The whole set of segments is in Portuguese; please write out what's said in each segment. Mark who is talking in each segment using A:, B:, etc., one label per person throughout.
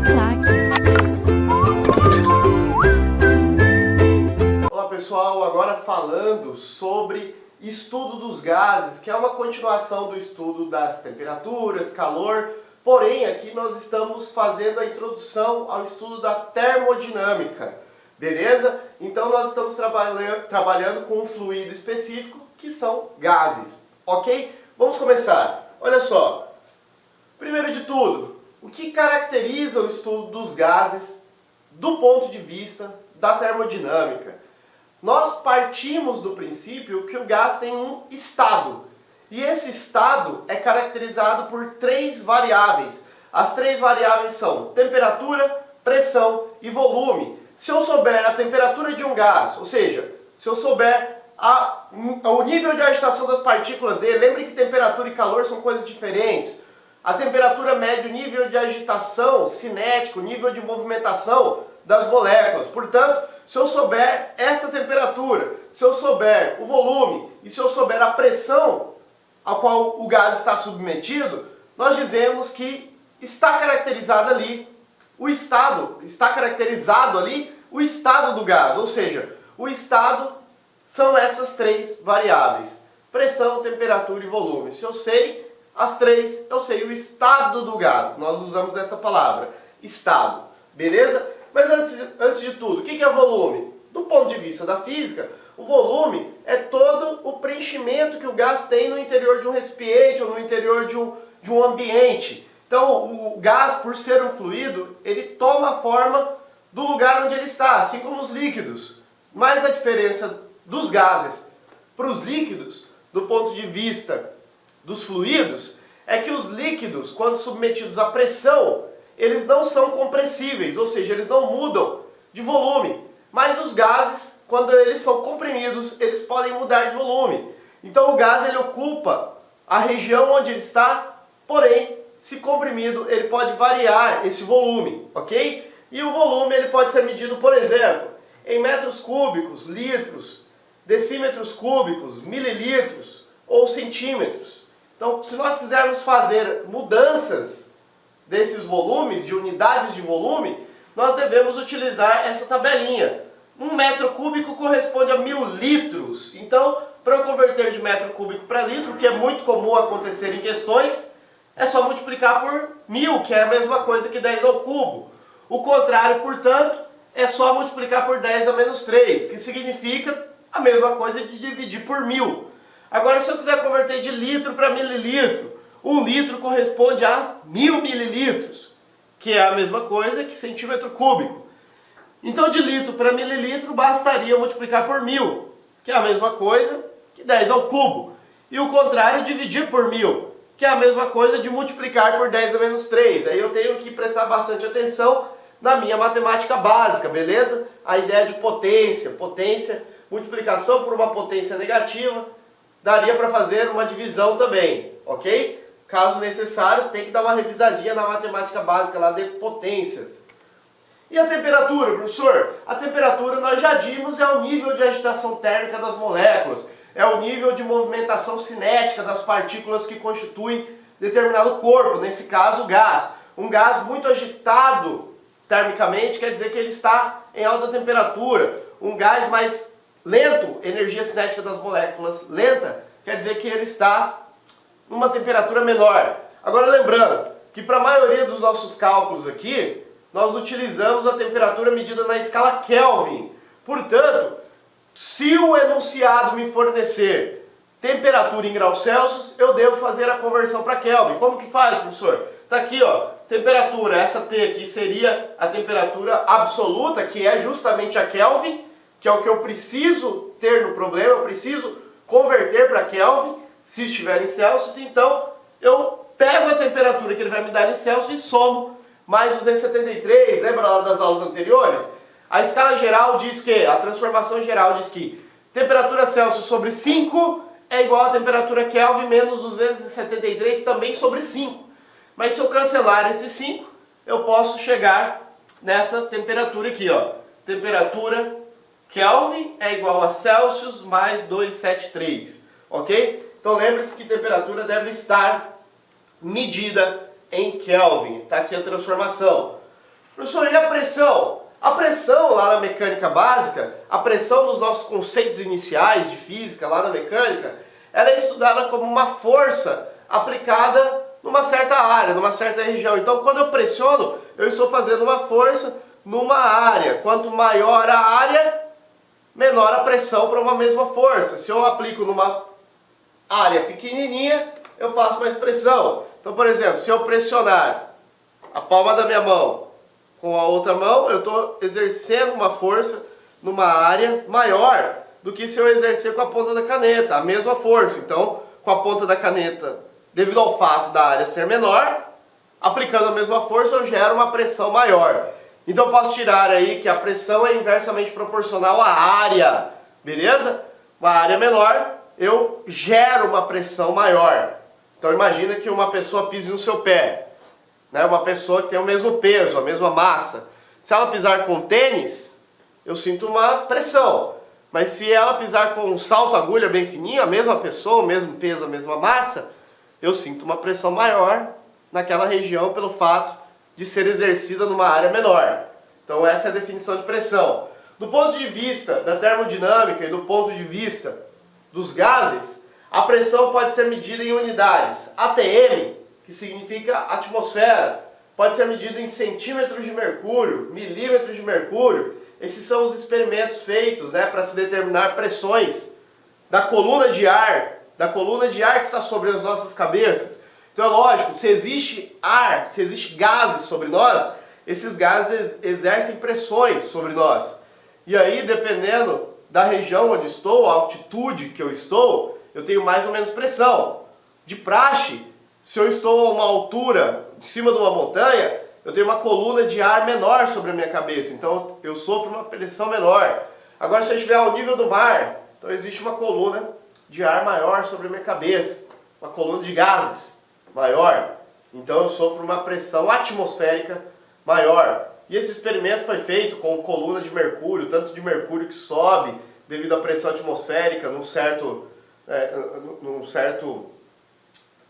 A: Uniclac.
B: Olá pessoal, agora falando sobre estudo dos gases, que é uma continuação do estudo das temperaturas, calor, porém aqui nós estamos fazendo a introdução ao estudo da termodinâmica, beleza? Então nós estamos trabalhando com um fluido específico que são gases, ok? Vamos começar. Olha só, primeiro de tudo, o que caracteriza o estudo dos gases do ponto de vista da termodinâmica? Nós partimos do princípio que o gás tem um estado. E esse estado é caracterizado por três variáveis. As três variáveis são temperatura, pressão e volume. Se eu souber a temperatura de um gás, ou seja, se eu souber o nível de agitação das partículas dele, lembre que temperatura e calor são coisas diferentes. A temperatura mede o nível de agitação cinético, o nível de movimentação das moléculas. Portanto, se eu souber essa temperatura, se eu souber o volume e se eu souber a pressão a qual o gás está submetido, nós dizemos que está caracterizado ali o estado do gás, ou seja, o estado são essas três variáveis: pressão, temperatura e volume. Se eu sei as três, eu sei o estado do gás. Nós usamos essa palavra, estado, beleza? Mas antes de tudo, o que é volume? Do ponto de vista da física, o volume é todo o preenchimento que o gás tem no interior de um recipiente ou no interior de um ambiente. Então, o gás, por ser um fluido, ele toma a forma do lugar onde ele está, assim como os líquidos. Mas a diferença dos gases para os líquidos, do ponto de vista dos fluidos, é que os líquidos, quando submetidos à pressão, eles não são compressíveis, ou seja, eles não mudam de volume. Mas os gases, quando eles são comprimidos, eles podem mudar de volume. Então o gás ele ocupa a região onde ele está, porém, se comprimido, ele pode variar esse volume, ok? E o volume ele pode ser medido, por exemplo, em metros cúbicos, litros, decímetros cúbicos, mililitros ou centímetros. Então, se nós quisermos fazer mudanças desses volumes, de unidades de volume, nós devemos utilizar essa tabelinha. 1 metro cúbico corresponde a 1000 litros. Então, para eu converter de metro cúbico para litro, que é muito comum acontecer em questões, é só multiplicar por 1000, que é a mesma coisa que 10 ao cubo. O contrário, portanto, é só multiplicar por 10 a menos 3, que significa a mesma coisa de dividir por 1000. Agora, se eu quiser converter de litro para mililitro, 1 litro corresponde a 1000 mililitros, que é a mesma coisa que centímetro cúbico. Então, de litro para mililitro, bastaria multiplicar por 1000, que é a mesma coisa que 10 ao cubo. E o contrário, dividir por 1000, que é a mesma coisa de multiplicar por 10 a menos 3. Aí eu tenho que prestar bastante atenção na minha matemática básica, beleza? A ideia de potência, multiplicação por uma potência negativa, daria para fazer uma divisão também, ok? Caso necessário, tem que dar uma revisadinha na matemática básica lá de potências. E a temperatura, professor? A temperatura, nós já vimos, é o nível de agitação térmica das moléculas, é o nível de movimentação cinética das partículas que constituem determinado corpo, nesse caso o gás. Um gás muito agitado termicamente quer dizer que ele está em alta temperatura. Um gás mais lento, energia cinética das moléculas lenta, quer dizer que ele está numa temperatura menor. Agora lembrando que para a maioria dos nossos cálculos aqui, nós utilizamos a temperatura medida na escala Kelvin. Portanto, se o enunciado me fornecer temperatura em graus Celsius, eu devo fazer a conversão para Kelvin. Como que faz, professor? Está aqui, ó, temperatura, essa T aqui seria a temperatura absoluta, que é justamente a Kelvin, que é o que eu preciso ter no problema, eu preciso converter para Kelvin. Se estiver em Celsius, então eu pego a temperatura que ele vai me dar em Celsius e somo mais 273, lembra lá das aulas anteriores? A escala geral diz que, a transformação geral diz que temperatura Celsius sobre 5 é igual a temperatura Kelvin menos 273 também sobre 5. Mas se eu cancelar esse 5, eu posso chegar nessa temperatura aqui, ó. Temperatura Kelvin é igual a Celsius mais 273, ok? Então lembre-se que temperatura deve estar medida em Kelvin. Está aqui a transformação. Professor, e a pressão? A pressão lá na mecânica básica, a pressão dos nossos conceitos iniciais de física lá na mecânica, ela é estudada como uma força aplicada numa certa área, numa certa região. Então, quando eu pressiono, eu estou fazendo uma força numa área. Quanto maior a área, menor a pressão para uma mesma força. Se eu aplico numa área pequenininha, eu faço mais pressão. Então, por exemplo, se eu pressionar a palma da minha mão com a outra mão, eu estou exercendo uma força numa área maior do que se eu exercer com a ponta da caneta, a mesma força. Então, com a ponta da caneta, devido ao fato da área ser menor, aplicando a mesma força, eu gero uma pressão maior. Então, eu posso tirar aí que a pressão é inversamente proporcional à área, beleza? Uma área menor, eu gero uma pressão maior. Então, imagina que uma pessoa pise no seu pé, né? Uma pessoa que tem o mesmo peso, a mesma massa. Se ela pisar com tênis, eu sinto uma pressão. Mas se ela pisar com um salto agulha bem fininho, a mesma pessoa, o mesmo peso, a mesma massa, eu sinto uma pressão maior naquela região pelo fato de ser exercida numa área menor. Então essa é a definição de pressão. Do ponto de vista da termodinâmica e do ponto de vista dos gases, a pressão pode ser medida em unidades. ATM, que significa atmosfera, pode ser medida em centímetros de mercúrio, milímetros de mercúrio. Esses são os experimentos feitos, né, para se determinar pressões da coluna de ar que está sobre as nossas cabeças. Então é lógico, se existe ar, se existe gases sobre nós, esses gases exercem pressões sobre nós. E aí, dependendo da região onde estou, a altitude que eu estou, eu tenho mais ou menos pressão. De praxe, se eu estou a uma altura, em cima de uma montanha, eu tenho uma coluna de ar menor sobre a minha cabeça, então eu sofro uma pressão menor. Agora, se eu estiver ao nível do mar, então existe uma coluna de ar maior sobre a minha cabeça, uma coluna de gases maior, então eu sofro uma pressão atmosférica maior. E esse experimento foi feito com coluna de mercúrio, tanto de mercúrio que sobe devido à pressão atmosférica, num certo,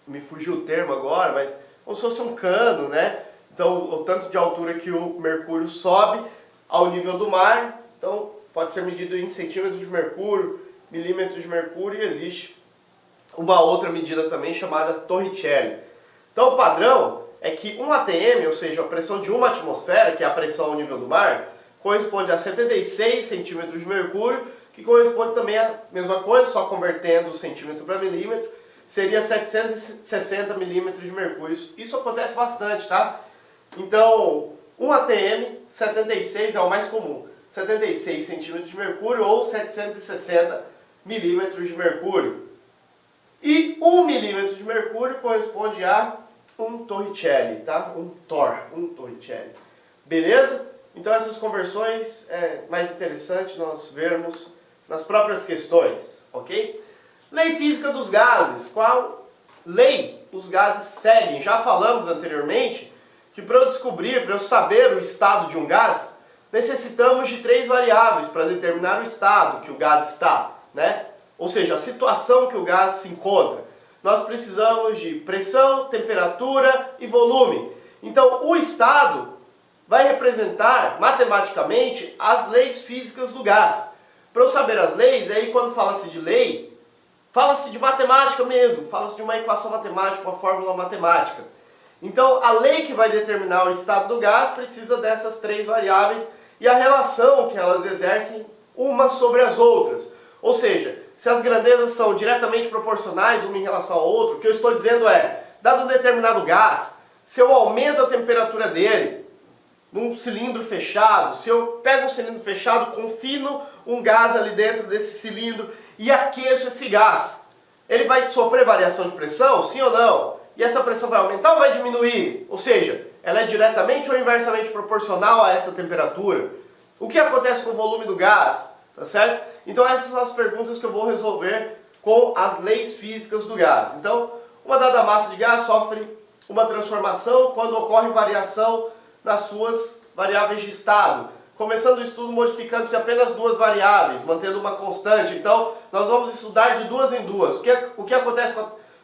B: me fugiu o termo agora, mas como se fosse um cano, né? Então, o tanto de altura que o mercúrio sobe ao nível do mar, então pode ser medido em centímetros de mercúrio, milímetros de mercúrio, e existe uma outra medida também chamada Torricelli. Então, o padrão é que 1 atm, ou seja, a pressão de uma atmosfera, que é a pressão ao nível do mar, corresponde a 76 centímetros de mercúrio, que corresponde também à mesma coisa, só convertendo o centímetro para milímetro, seria 760 milímetros de mercúrio. Isso acontece bastante, tá? Então, 1 atm, 76 é o mais comum. 76 centímetros de mercúrio ou 760 milímetros de mercúrio. E 1 milímetro de mercúrio corresponde a 1 Torricelli, tá? Um Torricelli. Beleza? Então essas conversões é mais interessante nós vermos nas próprias questões, ok? Lei física dos gases. Qual lei os gases seguem? Já falamos anteriormente que para eu descobrir, para eu saber o estado de um gás, necessitamos de 3 variáveis para determinar o estado que o gás está, né? Ou seja, a situação que o gás se encontra. Nós precisamos de pressão, temperatura e volume. Então, o estado vai representar matematicamente as leis físicas do gás. Para eu saber as leis, aí quando fala-se de lei, fala-se de matemática mesmo, fala-se de uma equação matemática, uma fórmula matemática. Então, a lei que vai determinar o estado do gás precisa dessas 3 variáveis e a relação que elas exercem umas sobre as outras. Ou seja, se as grandezas são diretamente proporcionais uma em relação à outra, o que eu estou dizendo é, dado um determinado gás, se eu aumento a temperatura dele num cilindro fechado, se eu pego um cilindro fechado, confino um gás ali dentro desse cilindro e aqueço esse gás, ele vai sofrer variação de pressão, sim ou não? E essa pressão vai aumentar ou vai diminuir? Ou seja, ela é diretamente ou inversamente proporcional a essa temperatura? O que acontece com o volume do gás? Tá certo? Então essas são as perguntas que eu vou resolver com as leis físicas do gás. Então, uma dada massa de gás sofre uma transformação quando ocorre variação nas suas variáveis de estado. Começando o estudo modificando-se apenas 2 variáveis, mantendo uma constante. Então, nós vamos estudar de 2 em 2. O que acontece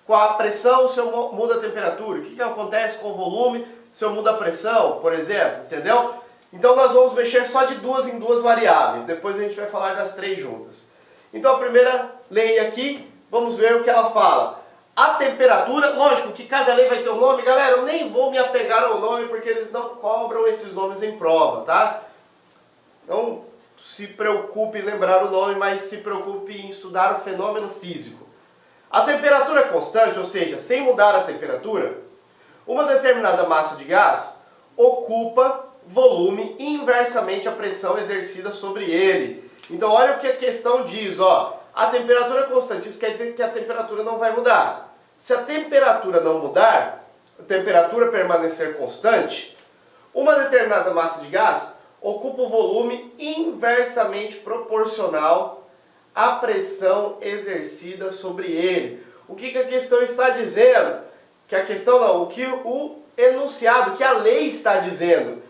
B: com a pressão se eu mudo a temperatura? O que acontece com o volume se eu mudo a pressão, por exemplo, entendeu? Então nós vamos mexer só de duas em duas variáveis, depois a gente vai falar das três juntas. Então a primeira lei aqui, vamos ver o que ela fala. A temperatura, lógico que cada lei vai ter um nome, galera, eu nem vou me apegar ao nome porque eles não cobram esses nomes em prova, tá? Não se preocupe em lembrar o nome, mas se preocupe em estudar o fenômeno físico. A temperatura constante, ou seja, sem mudar a temperatura, uma determinada massa de gás ocupa volume inversamente à pressão exercida sobre ele. Então olha o que a questão diz, ó. A temperatura constante, isso quer dizer que a temperatura não vai mudar. Se a temperatura não mudar, a temperatura permanecer constante, uma determinada massa de gás ocupa o volume inversamente proporcional à pressão exercida sobre ele. O que a questão está dizendo? Que a questão não, o que o enunciado, que a lei está dizendo,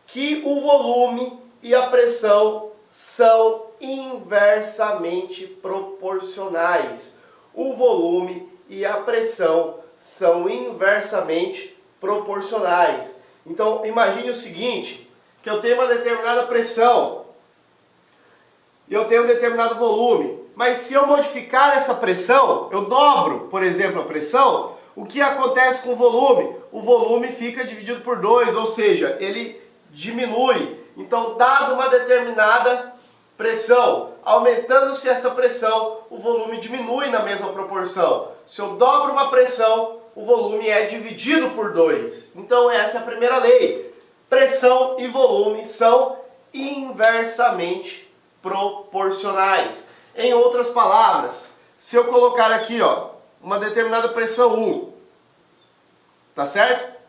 B: que o volume e a pressão são inversamente proporcionais. O volume e a pressão são inversamente proporcionais. Então, imagine o seguinte, que eu tenho uma determinada pressão e eu tenho um determinado volume, mas se eu modificar essa pressão, eu dobro, por exemplo, a pressão, o que acontece com o volume? O volume fica dividido por 2, ou seja, ele diminui. Então, dado uma determinada pressão, aumentando-se essa pressão, o volume diminui na mesma proporção. Se eu dobro uma pressão, o volume é dividido por 2. Então essa é a primeira lei. Pressão e volume são inversamente proporcionais. Em outras palavras, se eu colocar aqui, ó, uma determinada pressão 1, tá certo?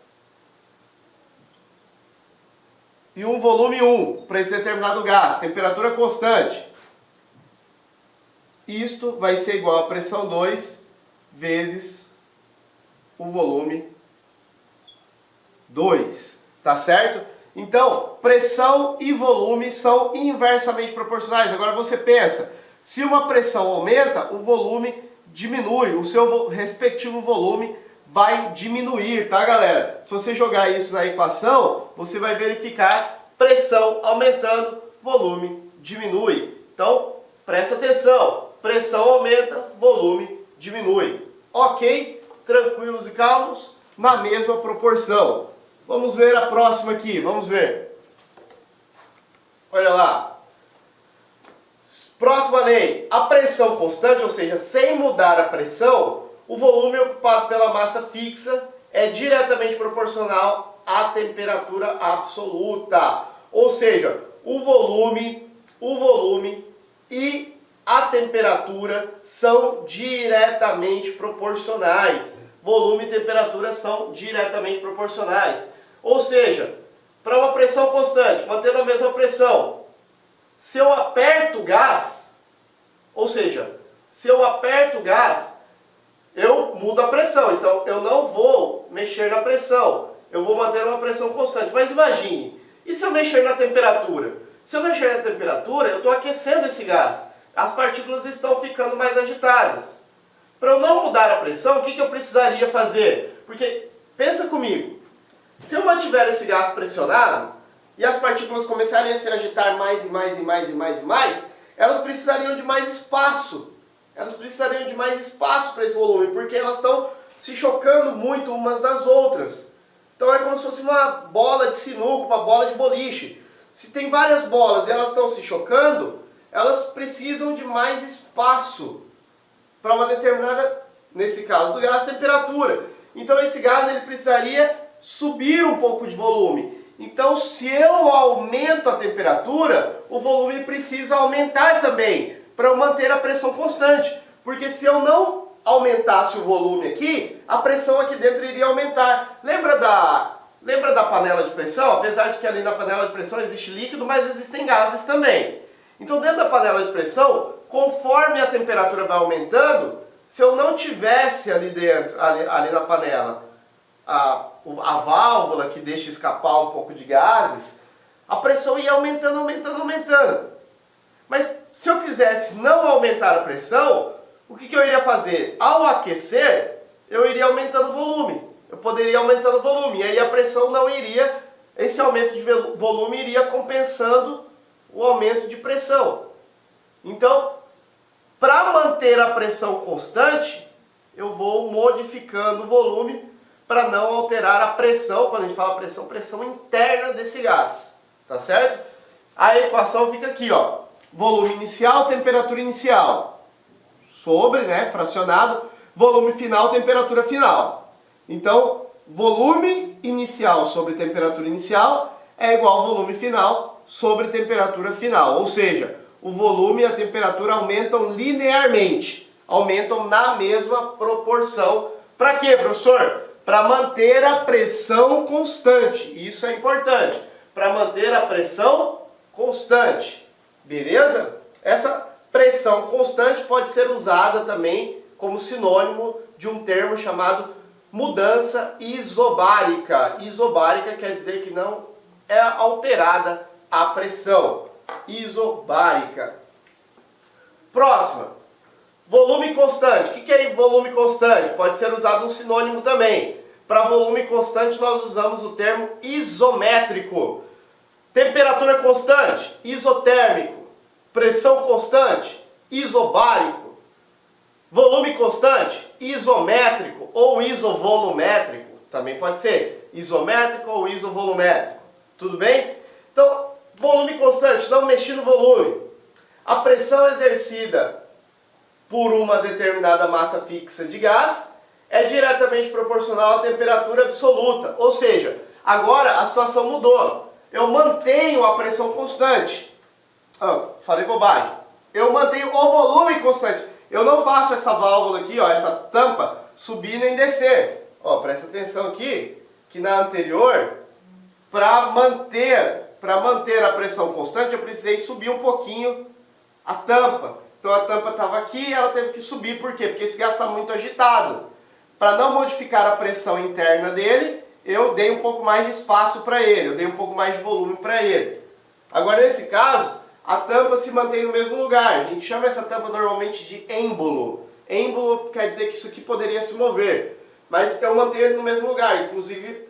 B: E um volume 1 para esse determinado gás, temperatura constante. Isto vai ser igual a pressão 2 vezes o volume 2, tá certo? Então, pressão e volume são inversamente proporcionais. Agora você pensa, se uma pressão aumenta, o volume diminui, o seu respectivo volume vai diminuir, tá, galera? Se você jogar isso na equação, você vai verificar pressão aumentando, volume diminui. Então, presta atenção, pressão aumenta, volume diminui. Ok? Tranquilos e calmos, na mesma proporção. Vamos ver a próxima aqui, vamos ver. Olha lá. Próxima lei, a pressão constante, ou seja, sem mudar a pressão, o volume ocupado pela massa fixa é diretamente proporcional à temperatura absoluta. Ou seja, o volume e a temperatura são diretamente proporcionais. Volume e temperatura são diretamente proporcionais. Ou seja, para uma pressão constante, mantendo a mesma pressão, se eu aperto o gás, ou seja, se eu aperto o gás, eu mudo a pressão. Então, eu não vou mexer na pressão. Eu vou manter uma pressão constante. Mas imagine, e se eu mexer na temperatura? Se eu mexer na temperatura, eu estou aquecendo esse gás. As partículas estão ficando mais agitadas. Para eu não mudar a pressão, o que eu precisaria fazer? Porque, pensa comigo, se eu mantiver esse gás pressionado, e as partículas começarem a se agitar mais e mais e mais e mais e mais, elas precisariam de mais espaço. Elas precisariam de mais espaço para esse volume, porque elas estão se chocando muito umas das outras. Então é como se fosse uma bola de sinuca, uma bola de boliche. Se tem várias bolas e elas estão se chocando, elas precisam de mais espaço para uma determinada, nesse caso do gás, temperatura. Então esse gás ele precisaria subir um pouco de volume. Então se eu aumento a temperatura, o volume precisa aumentar também, para eu manter a pressão constante. Porque se eu não aumentasse o volume aqui, a pressão aqui dentro iria aumentar. Lembra da panela de pressão? Apesar de que ali na panela de pressão existe líquido, mas existem gases também. Então dentro da panela de pressão, conforme a temperatura vai aumentando, se eu não tivesse ali dentro, ali na panela, a válvula que deixa escapar um pouco de gases, a pressão ia aumentando, aumentando, aumentando. Mas se eu quisesse não aumentar a pressão, o que eu iria fazer? Ao aquecer, eu iria aumentando o volume. eu poderia ir aumentando o volume, e aí a pressão não iria, esse aumento de volume iria compensando o aumento de pressão. Então, para manter a pressão constante, eu vou modificando o volume para não alterar a pressão, quando a gente fala pressão, pressão interna desse gás, tá certo? A equação fica aqui, ó, volume inicial, temperatura inicial, sobre, fracionado, volume final, temperatura final. Então, volume inicial sobre temperatura inicial é igual ao volume final sobre temperatura final, ou seja, o volume e a temperatura aumentam linearmente, aumentam na mesma proporção. Para quê, professor? Para manter a pressão constante. Isso é importante. Para manter a pressão constante. Beleza? Essa pressão constante pode ser usada também como sinônimo de um termo chamado mudança isobárica. Isobárica quer dizer que não é alterada a pressão. Isobárica. Próxima. Volume constante. O que é volume constante? Pode ser usado um sinônimo também. Para volume constante nós usamos o termo isométrico. Temperatura constante, isotérmico. Pressão constante, isobárico. Volume constante, isométrico ou isovolumétrico. Também pode ser isométrico ou isovolumétrico. Tudo bem? Então, volume constante, não mexi no volume. A pressão exercida por uma determinada massa fixa de gás é diretamente proporcional à temperatura absoluta. Ou seja, agora a situação mudou. Eu mantenho a pressão constante. Falei bobagem. Eu mantenho o volume constante. Eu não faço essa válvula aqui, essa tampa, subir nem descer. Presta atenção aqui, que na anterior, para manter a pressão constante, eu precisei subir um pouquinho a tampa. Então a tampa estava aqui e ela teve que subir. Por quê? Porque esse gás está muito agitado. Para não modificar a pressão interna dele, eu dei um pouco mais de espaço para ele, eu dei um pouco mais de volume para ele. Agora nesse caso, a tampa se mantém no mesmo lugar. A gente chama essa tampa normalmente de êmbolo. Êmbolo quer dizer que isso aqui poderia se mover, mas eu mantenho ele no mesmo lugar. Inclusive,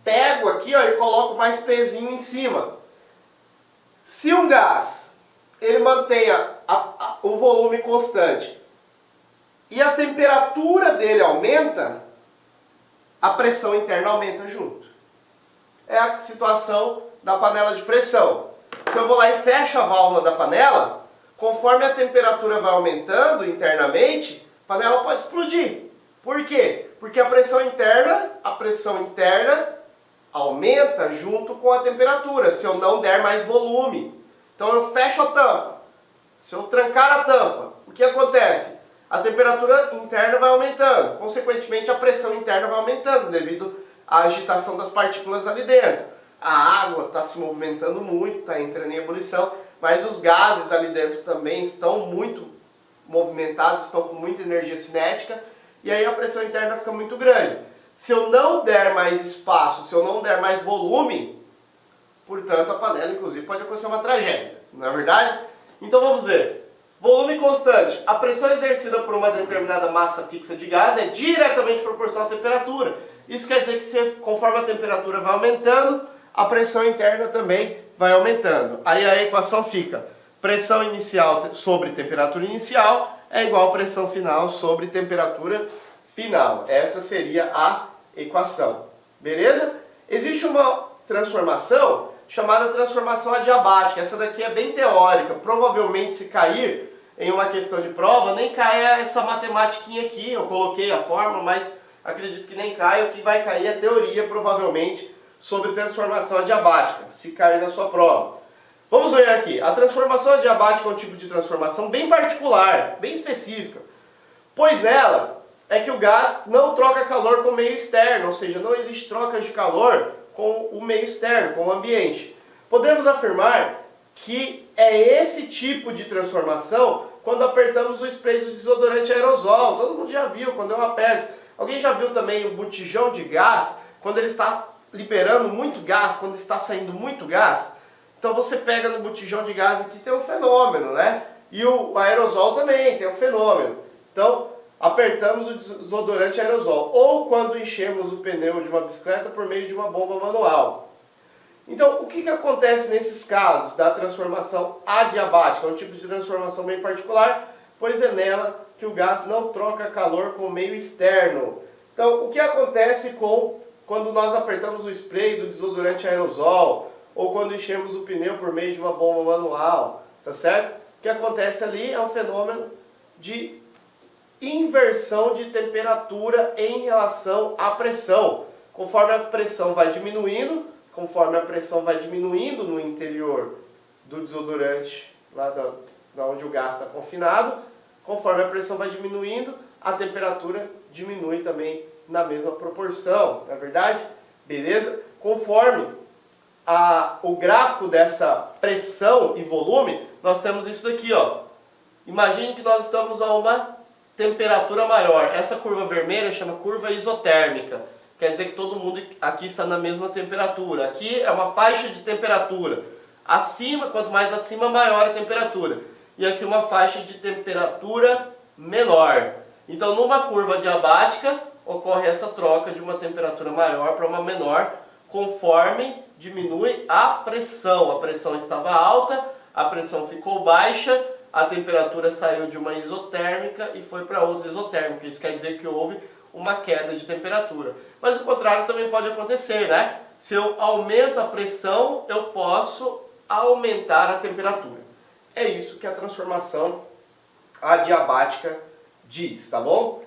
B: pego aqui e coloco mais pezinho em cima. Se um gás ele mantenha o volume constante e a temperatura dele aumenta, a pressão interna aumenta junto. É a situação da panela de pressão. Se eu vou lá e fecho a válvula da panela, conforme a temperatura vai aumentando internamente, a panela pode explodir. Por quê? Porque a pressão interna aumenta junto com a temperatura, se eu não der mais volume. Então eu fecho a tampa. Se eu trancar a tampa, o que acontece? A temperatura interna vai aumentando, consequentemente a pressão interna vai aumentando devido à agitação das partículas ali dentro. A água está se movimentando muito, está entrando em ebulição, mas os gases ali dentro também estão muito movimentados, estão com muita energia cinética, e aí a pressão interna fica muito grande. Se eu não der mais espaço, se eu não der mais volume, portanto a panela inclusive pode acontecer uma tragédia, não é verdade? Então vamos ver. Volume constante. A pressão exercida por uma determinada massa fixa de gás é diretamente proporcional à temperatura. Isso quer dizer que conforme a temperatura vai aumentando, a pressão interna também vai aumentando. Aí a equação fica: pressão inicial sobre temperatura inicial é igual a pressão final sobre temperatura final. Essa seria a equação. Beleza? Existe uma transformação chamada transformação adiabática. Essa daqui é bem teórica. Provavelmente, se cair em uma questão de prova, nem cai essa matematiquinha aqui. Eu coloquei a fórmula, mas acredito que nem caia. O que vai cair é a teoria, provavelmente, sobre transformação adiabática, se cair na sua prova. Vamos ver aqui. A transformação adiabática é um tipo de transformação bem particular, bem específica, pois nela é que o gás não troca calor com o meio externo, ou seja, não existe troca de calor com o meio externo, com o ambiente. Podemos afirmar que é esse tipo de transformação quando apertamos o spray do desodorante aerosol. Todo mundo já viu quando eu aperto. Alguém já viu também o botijão de gás, quando ele está liberando muito gás, quando está saindo muito gás? Então você pega no botijão de gás aqui, tem um fenômeno, né? E o aerosol também tem um fenômeno. Então, apertamos o desodorante aerosol, ou quando enchemos o pneu de uma bicicleta por meio de uma bomba manual. Então, o que acontece nesses casos da transformação adiabática? É um tipo de transformação bem particular, pois é nela que o gás não troca calor com o meio externo. Então, o que acontece quando nós apertamos o spray do desodorante aerosol, ou quando enchemos o pneu por meio de uma bomba manual, tá certo? O que acontece ali é um fenômeno de inversão de temperatura em relação à pressão. Conforme a pressão vai diminuindo, no interior do desodorante, lá da onde o gás está confinado, conforme a pressão vai diminuindo, a temperatura diminui também na mesma proporção, não é verdade? Beleza? Conforme o gráfico dessa pressão e volume, nós temos isso daqui, ó. Imagine que nós estamos a uma temperatura maior. Essa curva vermelha chama curva isotérmica. Quer dizer que todo mundo aqui está na mesma temperatura. Aqui é uma faixa de temperatura. Acima, quanto mais acima, maior a temperatura. E aqui uma faixa de temperatura menor. Então, numa curva diabática, ocorre essa troca de uma temperatura maior para uma menor, conforme diminui a pressão. A pressão estava alta, a pressão ficou baixa, a temperatura saiu de uma isotérmica e foi para outra isotérmica. Isso quer dizer que houve uma queda de temperatura. Mas o contrário também pode acontecer, né? Se eu aumento a pressão, eu posso aumentar a temperatura. É isso que a transformação adiabática diz, tá bom?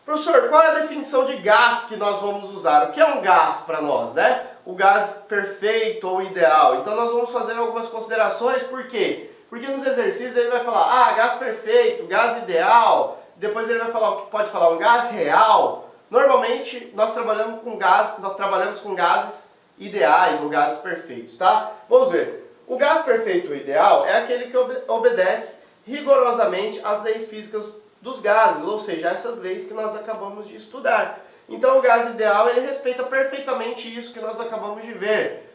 B: Professor, qual é a definição de gás que nós vamos usar? O que é um gás para nós, né? O gás perfeito ou ideal. Então nós vamos fazer algumas considerações, por quê? Porque nos exercícios ele vai falar, gás perfeito, gás ideal, depois ele vai falar o que pode falar, um gás real. Normalmente nós trabalhamos com gases ideais ou gases perfeitos, tá? Vamos ver. O gás perfeito ou ideal é aquele que obedece rigorosamente às leis físicas dos gases, ou seja, essas leis que nós acabamos de estudar. Então o gás ideal ele respeita perfeitamente isso que nós acabamos de ver.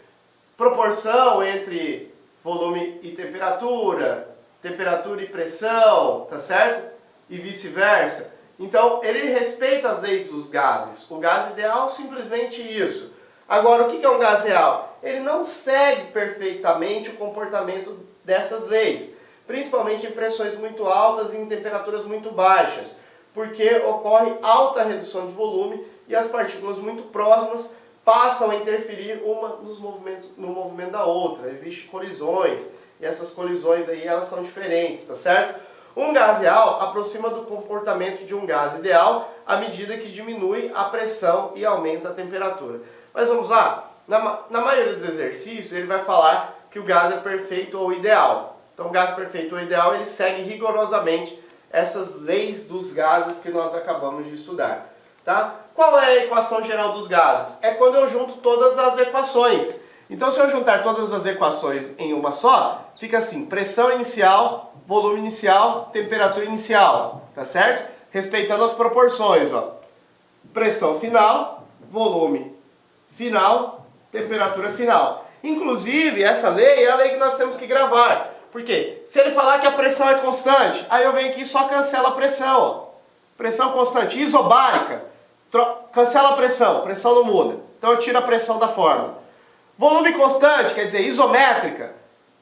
B: Proporção entre volume e temperatura e pressão, tá certo? E vice-versa. Então ele respeita as leis dos gases. O gás ideal simplesmente isso. Agora, o que é um gás real? Ele não segue perfeitamente o comportamento dessas leis, principalmente em pressões muito altas e em temperaturas muito baixas, porque ocorre alta redução de volume e as partículas muito próximas passam a interferir uma no movimento da outra. Existem colisões, e essas colisões aí elas são diferentes, tá certo? Um gás real aproxima do comportamento de um gás ideal à medida que diminui a pressão e aumenta a temperatura. Mas vamos lá, na maioria dos exercícios ele vai falar que o gás é perfeito ou ideal. Então o gás perfeito ou ideal ele segue rigorosamente essas leis dos gases que nós acabamos de estudar. Tá? Qual é a equação geral dos gases? É quando eu junto todas as equações. Então se eu juntar todas as equações em uma só, fica assim, pressão inicial, volume inicial, temperatura inicial, tá certo? Respeitando as proporções, ó. Pressão final, volume final, temperatura final. Inclusive, essa lei é a lei que nós temos que gravar. Por quê? Se ele falar que a pressão é constante, aí eu venho aqui e só cancela a pressão, ó. Pressão constante, isobárica, cancela a pressão não muda. Então eu tiro a pressão da fórmula. Volume constante, quer dizer, isométrica,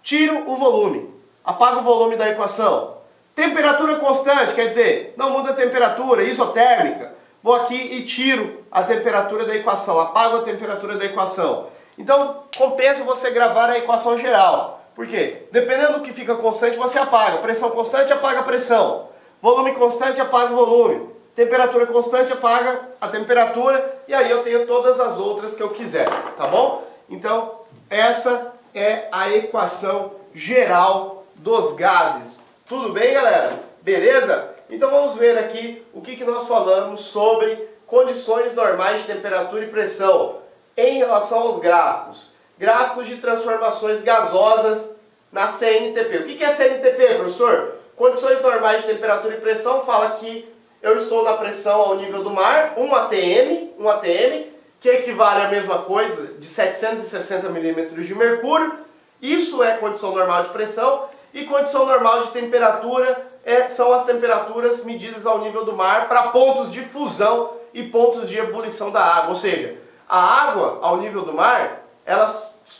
B: tiro o volume. Apaga o volume da equação. Temperatura constante, quer dizer, não muda a temperatura, isotérmica. Vou aqui e tiro a temperatura da equação, apago a temperatura da equação. Então, compensa você gravar a equação geral. Por quê? Dependendo do que fica constante, você apaga. Pressão constante, apaga a pressão. Volume constante, apaga o volume. Temperatura constante, apaga a temperatura. E aí eu tenho todas as outras que eu quiser, tá bom? Então, essa é a equação geral dos gases. Tudo bem, galera? Beleza? Então vamos ver aqui o que nós falamos sobre condições normais de temperatura e pressão em relação aos gráficos. Gráficos de transformações gasosas na CNTP. O que é CNTP, professor? Condições normais de temperatura e pressão fala que eu estou na pressão ao nível do mar, 1 atm, que equivale à mesma coisa de 760 milímetros de mercúrio. Isso é condição normal de pressão. E condição normal de temperatura são as temperaturas medidas ao nível do mar para pontos de fusão e pontos de ebulição da água. Ou seja, a água ao nível do mar, ela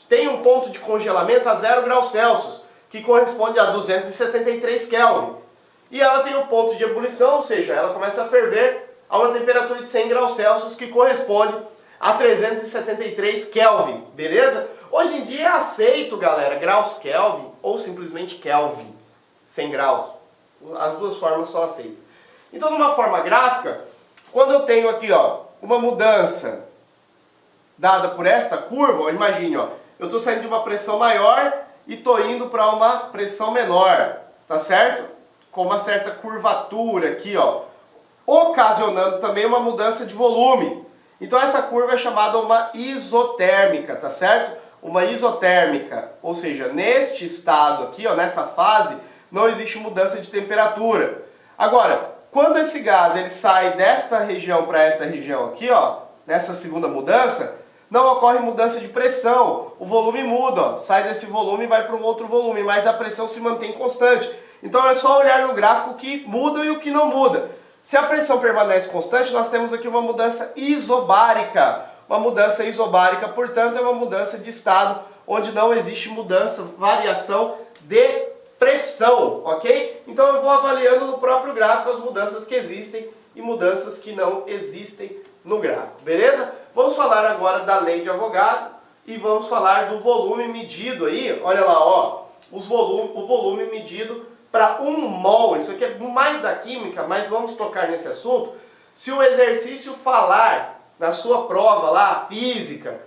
B: tem um ponto de congelamento a 0 graus Celsius, que corresponde a 273 Kelvin. E ela tem um ponto de ebulição, ou seja, ela começa a ferver a uma temperatura de 100 graus Celsius, que corresponde a 373 Kelvin, beleza? Hoje em dia é aceito, galera, graus Kelvin ou simplesmente Kelvin, 100 graus. As duas formas são aceitas. Então, numa forma gráfica, quando eu tenho aqui, ó, uma mudança dada por esta curva, ó, imagine, ó, eu estou saindo de uma pressão maior e estou indo para uma pressão menor, tá certo? Com uma certa curvatura aqui, ó, ocasionando também uma mudança de volume. Então essa curva é chamada uma isotérmica, tá certo? Uma isotérmica, ou seja, neste estado aqui, ó, nessa fase, não existe mudança de temperatura. Agora, quando esse gás ele sai desta região para esta região aqui, ó, nessa segunda mudança, não ocorre mudança de pressão. O volume muda, ó, sai desse volume e vai para um outro volume, mas a pressão se mantém constante. Então é só olhar no gráfico o que muda e o que não muda. Se a pressão permanece constante, nós temos aqui uma mudança isobárica. Uma mudança isobárica, portanto, é uma mudança de estado onde não existe mudança, variação de pressão, ok? Então eu vou avaliando no próprio gráfico as mudanças que existem e mudanças que não existem no gráfico, beleza? Vamos falar agora da lei de Avogadro e vamos falar do volume medido aí, olha lá, ó, o volume medido para 1 mol, isso aqui é mais da química, mas vamos tocar nesse assunto. Se o exercício falar na sua prova lá, física,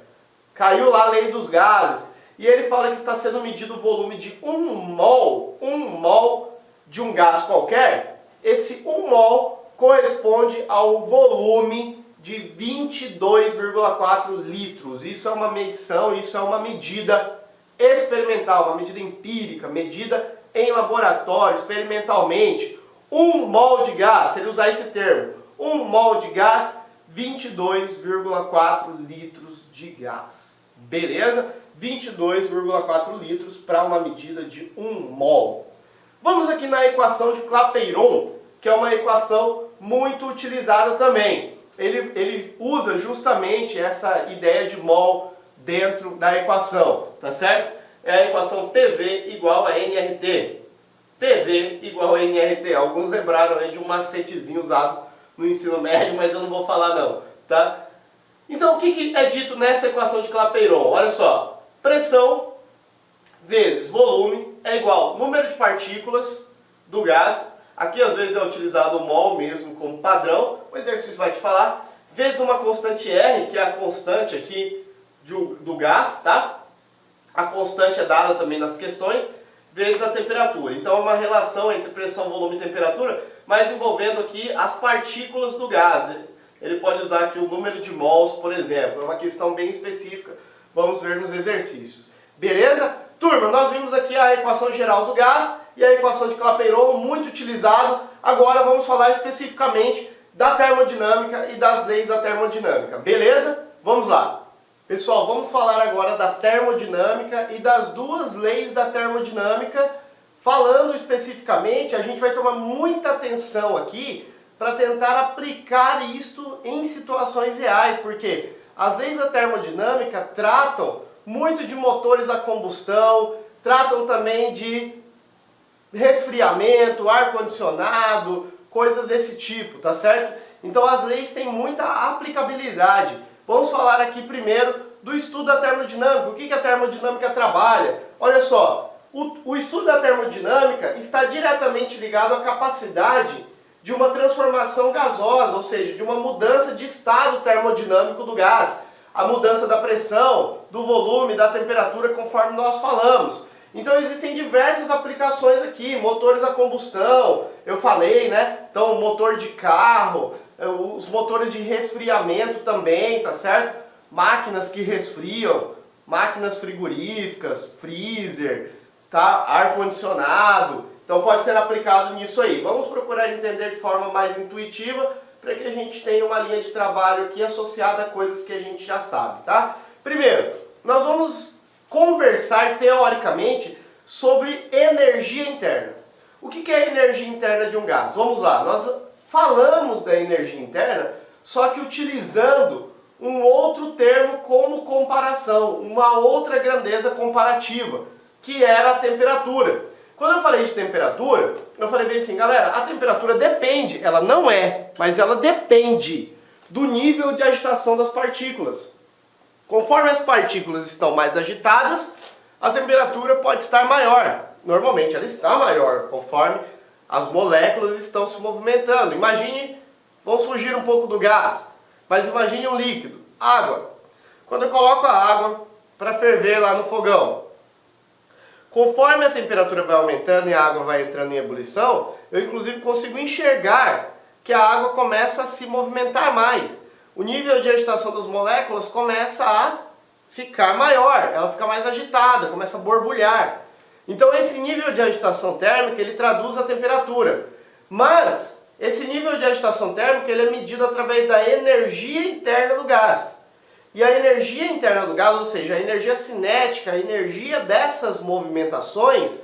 B: caiu lá a lei dos gases, e ele fala que está sendo medido o volume de 1 mol de um gás qualquer, esse 1 mol corresponde ao volume de 22,4 litros. Isso é uma medição, isso é uma medida experimental, uma medida empírica, medida em laboratório, experimentalmente. 1 mol de gás, se ele usar esse termo, 1 mol de gás, 22,4 litros de gás. Beleza? 22,4 litros para uma medida de 1 mol. Vamos aqui na equação de Clapeyron, que é uma equação muito utilizada também. Ele usa justamente essa ideia de mol dentro da equação, tá certo? É a equação PV igual a nRT. PV igual a nRT. Alguns lembraram aí de um macetezinho usado no ensino médio, mas eu não vou falar não, tá? Então o que é dito nessa equação de Clapeyron? Olha só, pressão vezes volume é igual ao número de partículas do gás, aqui às vezes é utilizado o mol mesmo como padrão, o exercício vai te falar, vezes uma constante R, que é a constante aqui do gás, tá? A constante é dada também nas questões, vezes a temperatura. Então é uma relação entre pressão, volume e temperatura, mas envolvendo aqui as partículas do gás. Ele pode usar aqui o número de mols, por exemplo. É uma questão bem específica. Vamos ver nos exercícios. Beleza? Turma, nós vimos aqui a equação geral do gás e a equação de Clapeyron, muito utilizado. Agora vamos falar especificamente da termodinâmica e das leis da termodinâmica. Beleza? Vamos lá. Pessoal, vamos falar agora da termodinâmica e das duas leis da termodinâmica. Falando especificamente, a gente vai tomar muita atenção aqui para tentar aplicar isto em situações reais, porque as leis da termodinâmica tratam muito de motores a combustão, tratam também de resfriamento, ar-condicionado, coisas desse tipo, tá certo? Então as leis têm muita aplicabilidade. Vamos falar aqui primeiro do estudo da termodinâmica. O que a termodinâmica trabalha? Olha só, o estudo da termodinâmica está diretamente ligado à capacidade de uma transformação gasosa, ou seja, de uma mudança de estado termodinâmico do gás. A mudança da pressão, do volume, da temperatura, conforme nós falamos. Então existem diversas aplicações aqui, motores a combustão, eu falei, né? Então motor de carro, os motores de resfriamento também, tá certo? Máquinas que resfriam, máquinas frigoríficas, freezer, tá? Ar-condicionado. Então pode ser aplicado nisso aí. Vamos procurar entender de forma mais intuitiva para que a gente tenha uma linha de trabalho aqui associada a coisas que a gente já sabe, tá? Primeiro, nós vamos conversar teoricamente sobre energia interna. O que é a energia interna de um gás? Vamos lá, nós falamos da energia interna, só que utilizando um outro termo como comparação, uma outra grandeza comparativa, que era a temperatura. Quando eu falei de temperatura, eu falei bem assim, galera, a temperatura depende, ela não é, mas ela depende do nível de agitação das partículas. Conforme as partículas estão mais agitadas, a temperatura pode estar maior. Normalmente ela está maior, conforme as moléculas estão se movimentando. Imagine, vamos fugir um pouco do gás, mas imagine um líquido, água. Quando eu coloco a água para ferver lá no fogão, conforme a temperatura vai aumentando e a água vai entrando em ebulição, eu inclusive consigo enxergar que a água começa a se movimentar mais. O nível de agitação das moléculas começa a ficar maior, ela fica mais agitada, começa a borbulhar. Então esse nível de agitação térmica, ele traduz a temperatura. Mas esse nível de agitação térmica, ele é medido através da energia interna do gás. E a energia interna do gás, ou seja, a energia cinética, a energia dessas movimentações,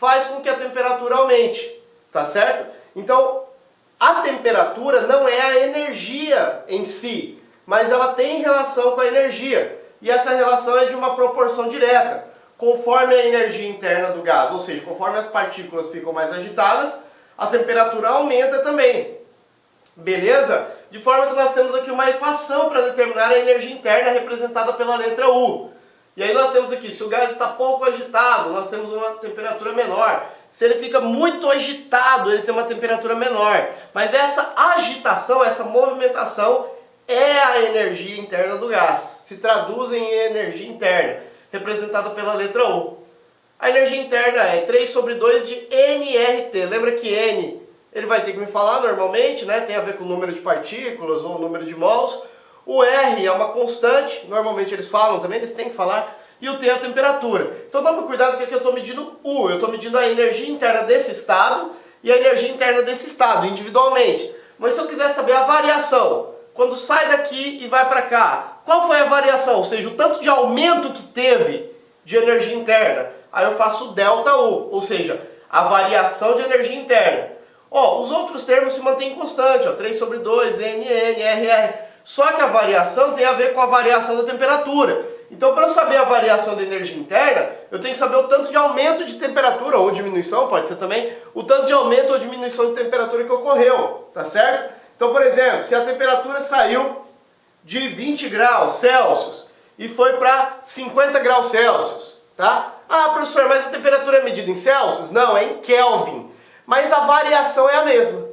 B: faz com que a temperatura aumente, tá certo? Então, a temperatura não é a energia em si, mas ela tem relação com a energia. E essa relação é de uma proporção direta. Conforme a energia interna do gás, ou seja, conforme as partículas ficam mais agitadas, a temperatura aumenta também. Beleza? De forma que nós temos aqui uma equação para determinar a energia interna representada pela letra U. E aí nós temos aqui, se o gás está pouco agitado, nós temos uma temperatura menor. Se ele fica muito agitado, ele tem uma temperatura menor. Mas essa agitação, essa movimentação é a energia interna do gás. Se traduz em energia interna, representada pela letra U. A energia interna é 3 sobre 2 de nRT. Lembra que N, ele vai ter que me falar normalmente, né? Tem a ver com o número de partículas ou o número de mols. O R é uma constante, normalmente eles falam também, eles têm que falar. E o T é a temperatura. Então tome cuidado que aqui eu estou medindo U. Eu estou medindo a energia interna desse estado e a energia interna desse estado, individualmente. Mas se eu quiser saber a variação, quando sai daqui e vai para cá, qual foi a variação? Ou seja, o tanto de aumento que teve de energia interna. Aí eu faço ΔU, ou seja, a variação de energia interna. Ó, os outros termos se mantêm constantes, ó, 3 sobre 2, NN, RR. Só que a variação tem a ver com a variação da temperatura. Então, para eu saber a variação da energia interna, eu tenho que saber o tanto de aumento de temperatura, ou diminuição, pode ser também, o tanto de aumento ou diminuição de temperatura que ocorreu, tá certo? Então, por exemplo, se a temperatura saiu de 20 graus Celsius e foi para 50 graus Celsius, tá? Ah, professor, mas a temperatura é medida em Celsius? Não, é em Kelvin. Mas a variação é a mesma.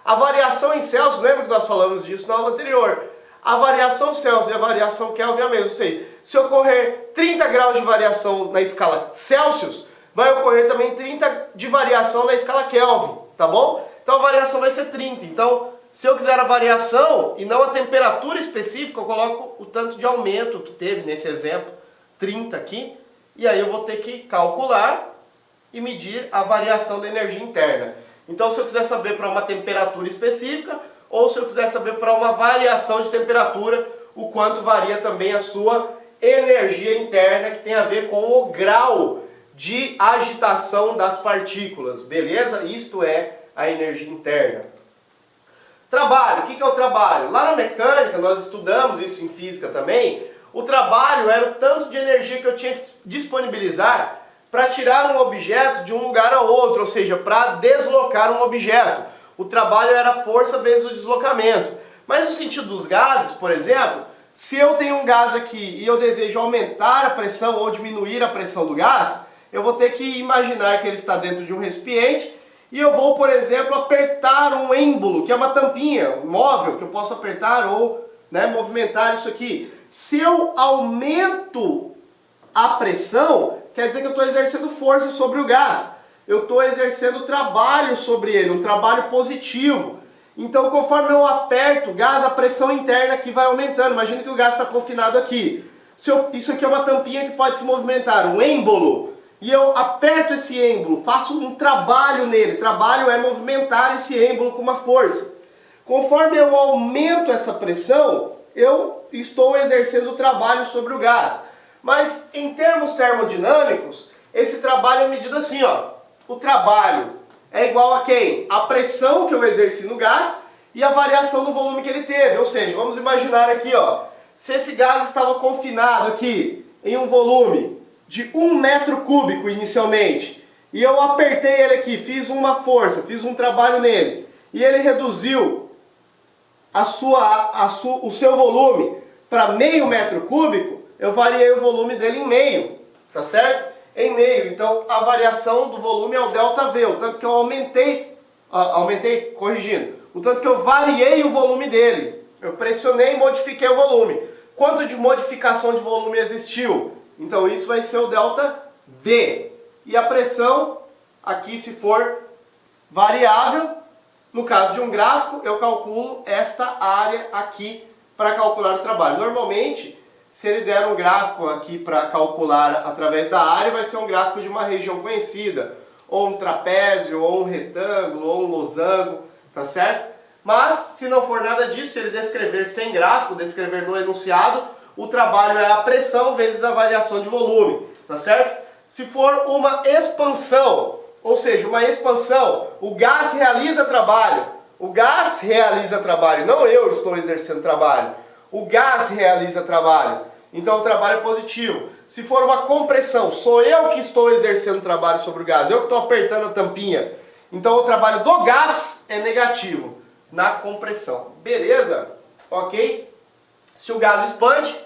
B: A variação em Celsius, lembra que nós falamos disso na aula anterior? A variação Celsius e a variação Kelvin é a mesma. Ou seja, se ocorrer 30 graus de variação na escala Celsius, vai ocorrer também 30 de variação na escala Kelvin, tá bom? Então a variação vai ser 30. Então, se eu quiser a variação e não a temperatura específica, eu coloco o tanto de aumento que teve nesse exemplo, 30 aqui, e aí eu vou ter que calcular e medir a variação da energia interna. Então, se eu quiser saber para uma temperatura específica, ou se eu quiser saber para uma variação de temperatura, o quanto varia também a sua energia interna, que tem a ver com o grau de agitação das partículas, beleza? Isto é a energia interna. Trabalho, o que é o trabalho? Lá na mecânica, nós estudamos isso em física também, o trabalho era o tanto de energia que eu tinha que disponibilizar para tirar um objeto de um lugar a outro, ou seja, para deslocar um objeto. O trabalho era a força vezes o deslocamento. Mas no sentido dos gases, por exemplo, se eu tenho um gás aqui e eu desejo aumentar a pressão ou diminuir a pressão do gás, eu vou ter que imaginar que ele está dentro de um recipiente e eu vou, por exemplo, apertar um êmbolo, que é uma tampinha móvel que eu posso apertar ou movimentar isso aqui. Se eu aumento a pressão, quer dizer que eu estou exercendo força sobre o gás. Eu estou exercendo trabalho sobre ele, um trabalho positivo. Então, conforme eu aperto o gás, a pressão interna aqui vai aumentando. Imagina que o gás está confinado aqui. Isso aqui é uma tampinha que pode se movimentar, um êmbolo. E eu aperto esse êmbolo, faço um trabalho nele. Trabalho é movimentar esse êmbolo com uma força. Conforme eu aumento essa pressão, eu estou exercendo trabalho sobre o gás. Mas em termos termodinâmicos, esse trabalho é medido assim, ó. O trabalho é igual a quem? A pressão que eu exerci no gás e a variação do volume que ele teve. Ou seja, vamos imaginar aqui, ó, se esse gás estava confinado aqui em um volume de 1 metro cúbico inicialmente, e eu apertei ele aqui, fiz uma força, fiz um trabalho nele, e ele reduziu o seu volume para meio metro cúbico, eu variei o volume dele em meio, tá certo? Em meio, então a variação do volume é o ΔV, o tanto que eu corrigindo, o tanto que eu variei o volume dele. Eu pressionei e modifiquei o volume. Quanto de modificação de volume existiu? Então isso vai ser o ΔV. E a pressão, aqui se for variável, no caso de um gráfico, eu calculo esta área aqui para calcular o trabalho. Normalmente, se ele der um gráfico aqui para calcular através da área, vai ser um gráfico de uma região conhecida, ou um trapézio, ou um retângulo, ou um losango, tá certo? Mas, se não for nada disso, se ele descrever sem gráfico, descrever no enunciado, o trabalho é a pressão vezes a variação de volume, tá certo? Se for uma expansão, ou seja, uma expansão, o gás realiza trabalho. O gás realiza trabalho, não eu estou exercendo trabalho. O gás realiza trabalho. Então o trabalho é positivo. Se for uma compressão, sou eu que estou exercendo trabalho sobre o gás, eu que estou apertando a tampinha. Então o trabalho do gás é negativo na compressão. Beleza? Ok? Se o gás expande,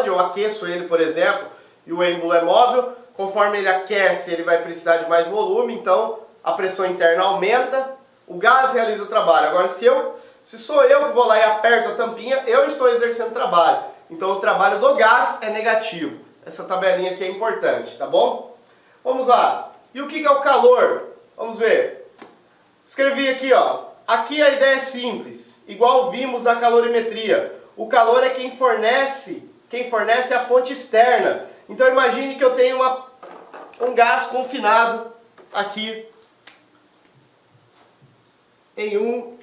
B: eu aqueço ele, por exemplo, e o êmbolo é móvel, conforme ele aquece, ele vai precisar de mais volume, então a pressão interna aumenta, o gás realiza o trabalho. Agora, se sou eu que vou lá e aperto a tampinha, eu estou exercendo trabalho. Então o trabalho do gás é negativo. Essa tabelinha aqui é importante, tá bom? Vamos lá. E o que é o calor? Vamos ver. Escrevi aqui, ó. Aqui a ideia é simples, igual vimos na calorimetria. O calor é quem fornece a fonte externa. Então imagine que eu tenho um gás confinado aqui em um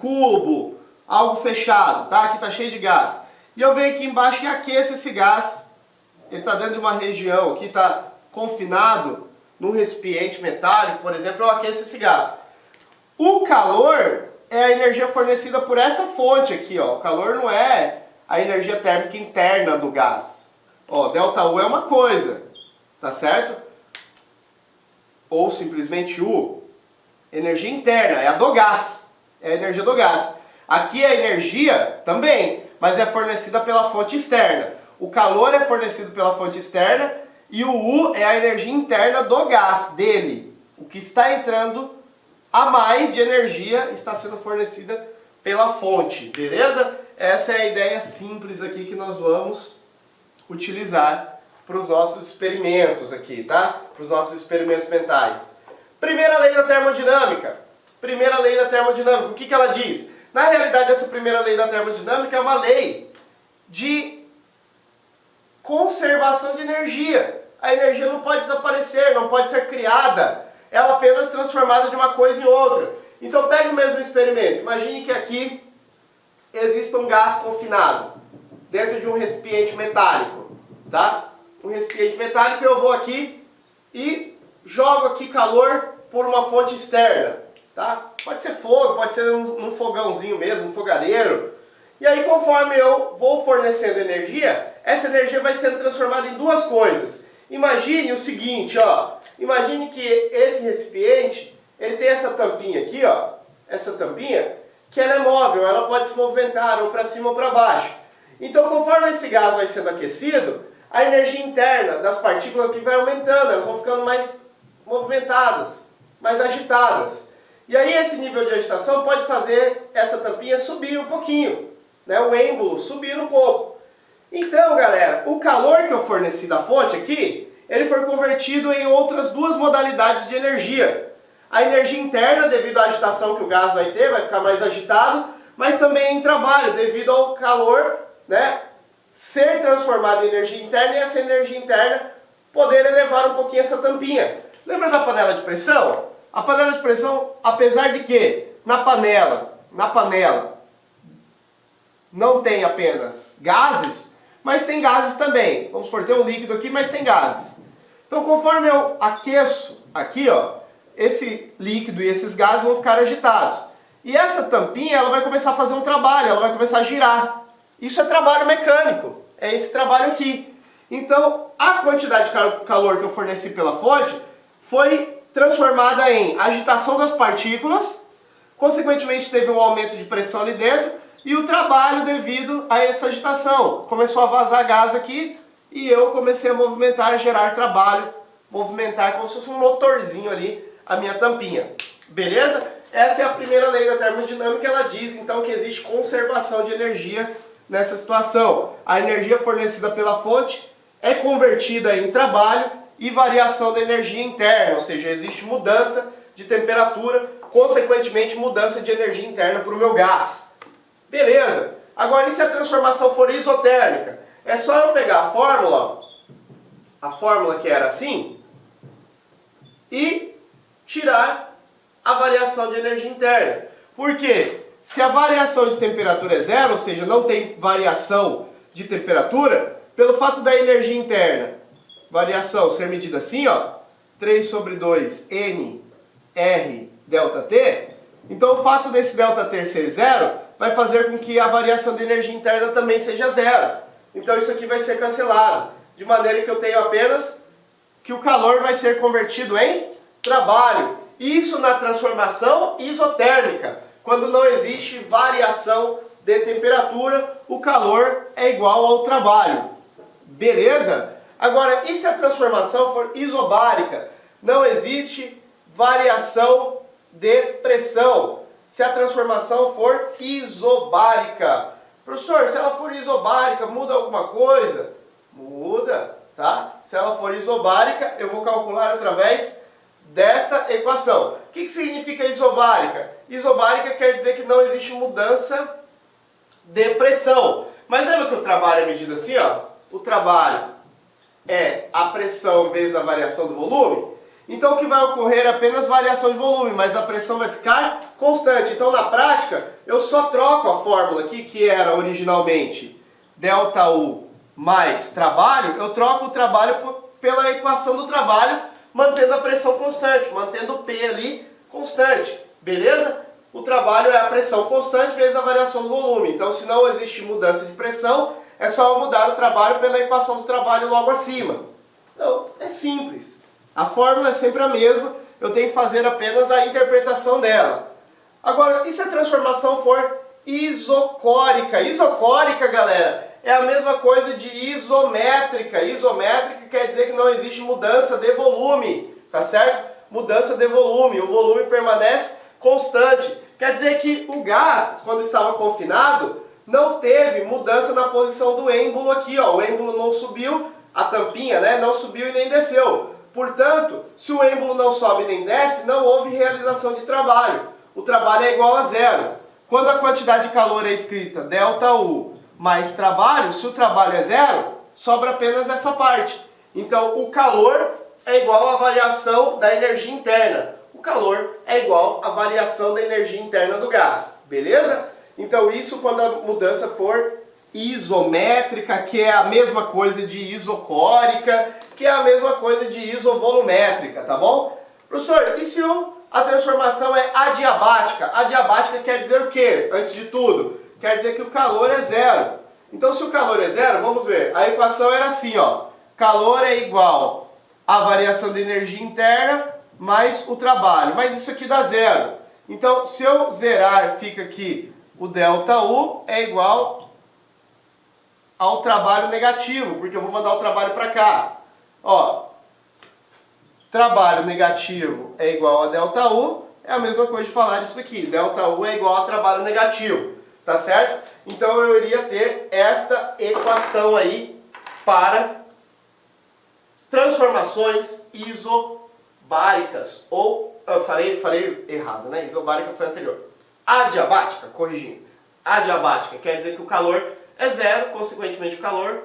B: cubo, algo fechado, tá? Aqui está cheio de gás. E eu venho aqui embaixo e aqueço esse gás. Ele está dentro de uma região, aqui está confinado num recipiente metálico, por exemplo, eu aqueço esse gás. O calor é a energia fornecida por essa fonte aqui, ó. O calor não é a energia térmica interna do gás. Ó, ΔU é uma coisa, tá certo? Ou simplesmente U. Energia interna, é a do gás. É a energia do gás. Aqui a energia também, mas é fornecida pela fonte externa. O calor é fornecido pela fonte externa e o U é a energia interna do gás, dele. O que está entrando a mais de energia está sendo fornecida pela fonte, beleza? Essa é a ideia simples aqui que nós vamos utilizar para os nossos experimentos aqui, tá? Para os nossos experimentos mentais. Primeira lei da termodinâmica. Primeira lei da termodinâmica, o que ela diz? Na realidade, essa primeira lei da termodinâmica é uma lei de conservação de energia. A energia não pode desaparecer, não pode ser criada. Ela apenas transformada de uma coisa em outra. Então pegue o mesmo experimento. Imagine que aqui exista um gás confinado dentro de um recipiente metálico, tá? Um recipiente metálico, eu vou aqui e jogo aqui calor por uma fonte externa, tá? Pode ser fogo, pode ser um fogãozinho mesmo, um fogareiro. E aí, conforme eu vou fornecendo energia, essa energia vai sendo transformada em duas coisas. Imagine o seguinte, ó. Imagine que esse recipiente, ele tem essa tampinha aqui, ó. Essa tampinha, que ela é móvel, ela pode se movimentar ou para cima ou para baixo. Então, conforme esse gás vai sendo aquecido, a energia interna das partículas aqui vai aumentando, elas vão ficando mais movimentadas, mais agitadas. E aí esse nível de agitação pode fazer essa tampinha subir um pouquinho, né? O êmbolo subir um pouco. Então, galera, o calor que eu forneci da fonte aqui, ele foi convertido em outras duas modalidades de energia. A energia interna, devido à agitação que o gás vai ter, vai ficar mais agitado, mas também em trabalho, devido ao calor, né, ser transformado em energia interna e essa energia interna poder elevar um pouquinho essa tampinha. Lembra da panela de pressão? A panela de pressão, apesar de que na panela não tem apenas gases, mas tem gases também. Vamos supor, tem um líquido aqui, mas tem gases. Então, conforme eu aqueço aqui, ó, esse líquido e esses gases vão ficar agitados. E essa tampinha, ela vai começar a fazer um trabalho, ela vai começar a girar. Isso é trabalho mecânico, é esse trabalho aqui. Então, a quantidade de calor que eu forneci pela fonte foi transformada em agitação das partículas, consequentemente teve um aumento de pressão ali dentro, e o trabalho devido a essa agitação. Começou a vazar gás aqui, e eu comecei a movimentar, gerar trabalho, movimentar como se fosse um motorzinho ali, a minha tampinha. Beleza? Essa é a primeira lei da termodinâmica, ela diz então que existe conservação de energia nessa situação. A energia fornecida pela fonte é convertida em trabalho e variação da energia interna, ou seja, existe mudança de temperatura, consequentemente mudança de energia interna para o meu gás. Beleza? Agora, e se a transformação for isotérmica? É só eu pegar a fórmula que era assim, e tirar a variação de energia interna. Por quê? Se a variação de temperatura é zero, ou seja, não tem variação de temperatura, pelo fato da energia interna, variação ser medida assim, ó, 3 sobre 2 N R delta T, então o fato desse delta T ser zero vai fazer com que a variação de energia interna também seja zero. Então isso aqui vai ser cancelado, de maneira que eu tenho apenas que o calor vai ser convertido em trabalho. Isso na transformação isotérmica. Quando não existe variação de temperatura, o calor é igual ao trabalho. Beleza? Agora, e se a transformação for isobárica? Não existe variação de pressão. Se a transformação for isobárica. Professor, se ela for isobárica, muda alguma coisa? Muda, tá? Se ela for isobárica, eu vou calcular através desta equação. O que significa isobárica? Isobárica quer dizer que não existe mudança de pressão. Mas lembra que o trabalho é medido assim, ó? O trabalho é a pressão vezes a variação do volume. Então o que vai ocorrer é apenas variação de volume, mas a pressão vai ficar constante. Então na prática, eu só troco a fórmula aqui, que era originalmente ΔU mais trabalho, eu troco o trabalho pela equação do trabalho, mantendo a pressão constante, mantendo o P ali constante, beleza? O trabalho é a pressão constante vezes a variação do volume. Então, se não existe mudança de pressão, é só eu mudar o trabalho pela equação do trabalho logo acima. Então, é simples. A fórmula é sempre a mesma, eu tenho que fazer apenas a interpretação dela. Agora, e se a transformação for isocórica? Isocórica, galera, é a mesma coisa de isométrica. Isométrica quer dizer que não existe mudança de volume, tá certo? Mudança de volume, o volume permanece constante. Quer dizer que o gás, quando estava confinado, não teve mudança na posição do êmbolo aqui, ó. O êmbolo não subiu, a tampinha, né, não subiu e nem desceu. Portanto, se o êmbolo não sobe nem desce, não houve realização de trabalho. O trabalho é igual a zero. Quando a quantidade de calor é escrita ΔU mais trabalho, se o trabalho é zero, sobra apenas essa parte. Então, o calor é igual à variação da energia interna. O calor é igual à variação da energia interna do gás. Beleza? Então, isso quando a mudança for isométrica, que é a mesma coisa de isocórica, que é a mesma coisa de isovolumétrica, tá bom? Professor, e se a transformação é adiabática? Adiabática quer dizer o quê? Antes de tudo, quer dizer que o calor é zero. Então, se o calor é zero, vamos ver, a equação era assim, ó. Calor é igual à variação de energia interna mais o trabalho. Mas isso aqui dá zero. Então, se eu zerar, fica aqui o ΔU é igual ao trabalho negativo, porque eu vou mandar o trabalho para cá. Ó, trabalho negativo é igual a ΔU, é a mesma coisa de falar isso aqui. ΔU é igual a trabalho negativo, tá certo? Então eu iria ter esta equação aí para transformações isobáricas. Ou, eu falei errado, né? Isobárica foi anterior. Adiabática, corrigindo. Adiabática quer dizer que o calor é zero, consequentemente o calor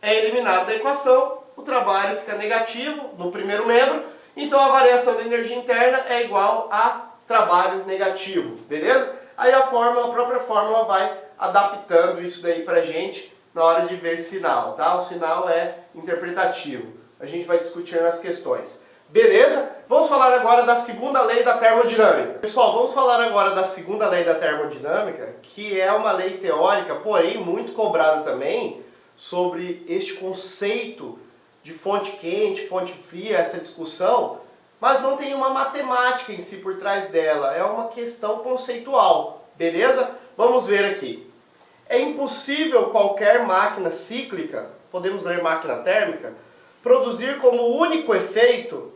B: é eliminado da equação, o trabalho fica negativo no primeiro membro, então a variação da energia interna é igual a trabalho negativo, beleza? Aí a própria fórmula vai adaptando isso daí pra gente na hora de ver sinal, tá? O sinal é interpretativo. a gente vai discutir nas questões. Beleza? Vamos falar agora da segunda lei da termodinâmica. Pessoal, vamos falar agora da segunda lei da termodinâmica, que é uma lei teórica, porém muito cobrada também, sobre este conceito de fonte quente, fonte fria, essa discussão, mas não tem uma matemática em si por trás dela, é uma questão conceitual, beleza? Vamos ver aqui. É impossível qualquer máquina cíclica, podemos ler máquina térmica, produzir como único efeito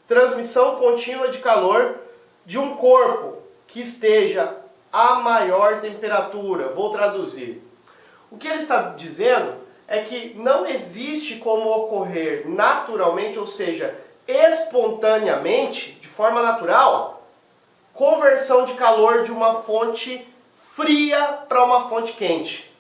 B: transmissão contínua de calor de um corpo que esteja a maior temperatura. Vou traduzir. O que ele está dizendo é que não existe como ocorrer naturalmente, ou seja, espontaneamente, de forma natural, conversão de calor de uma fonte fria para uma fonte quente.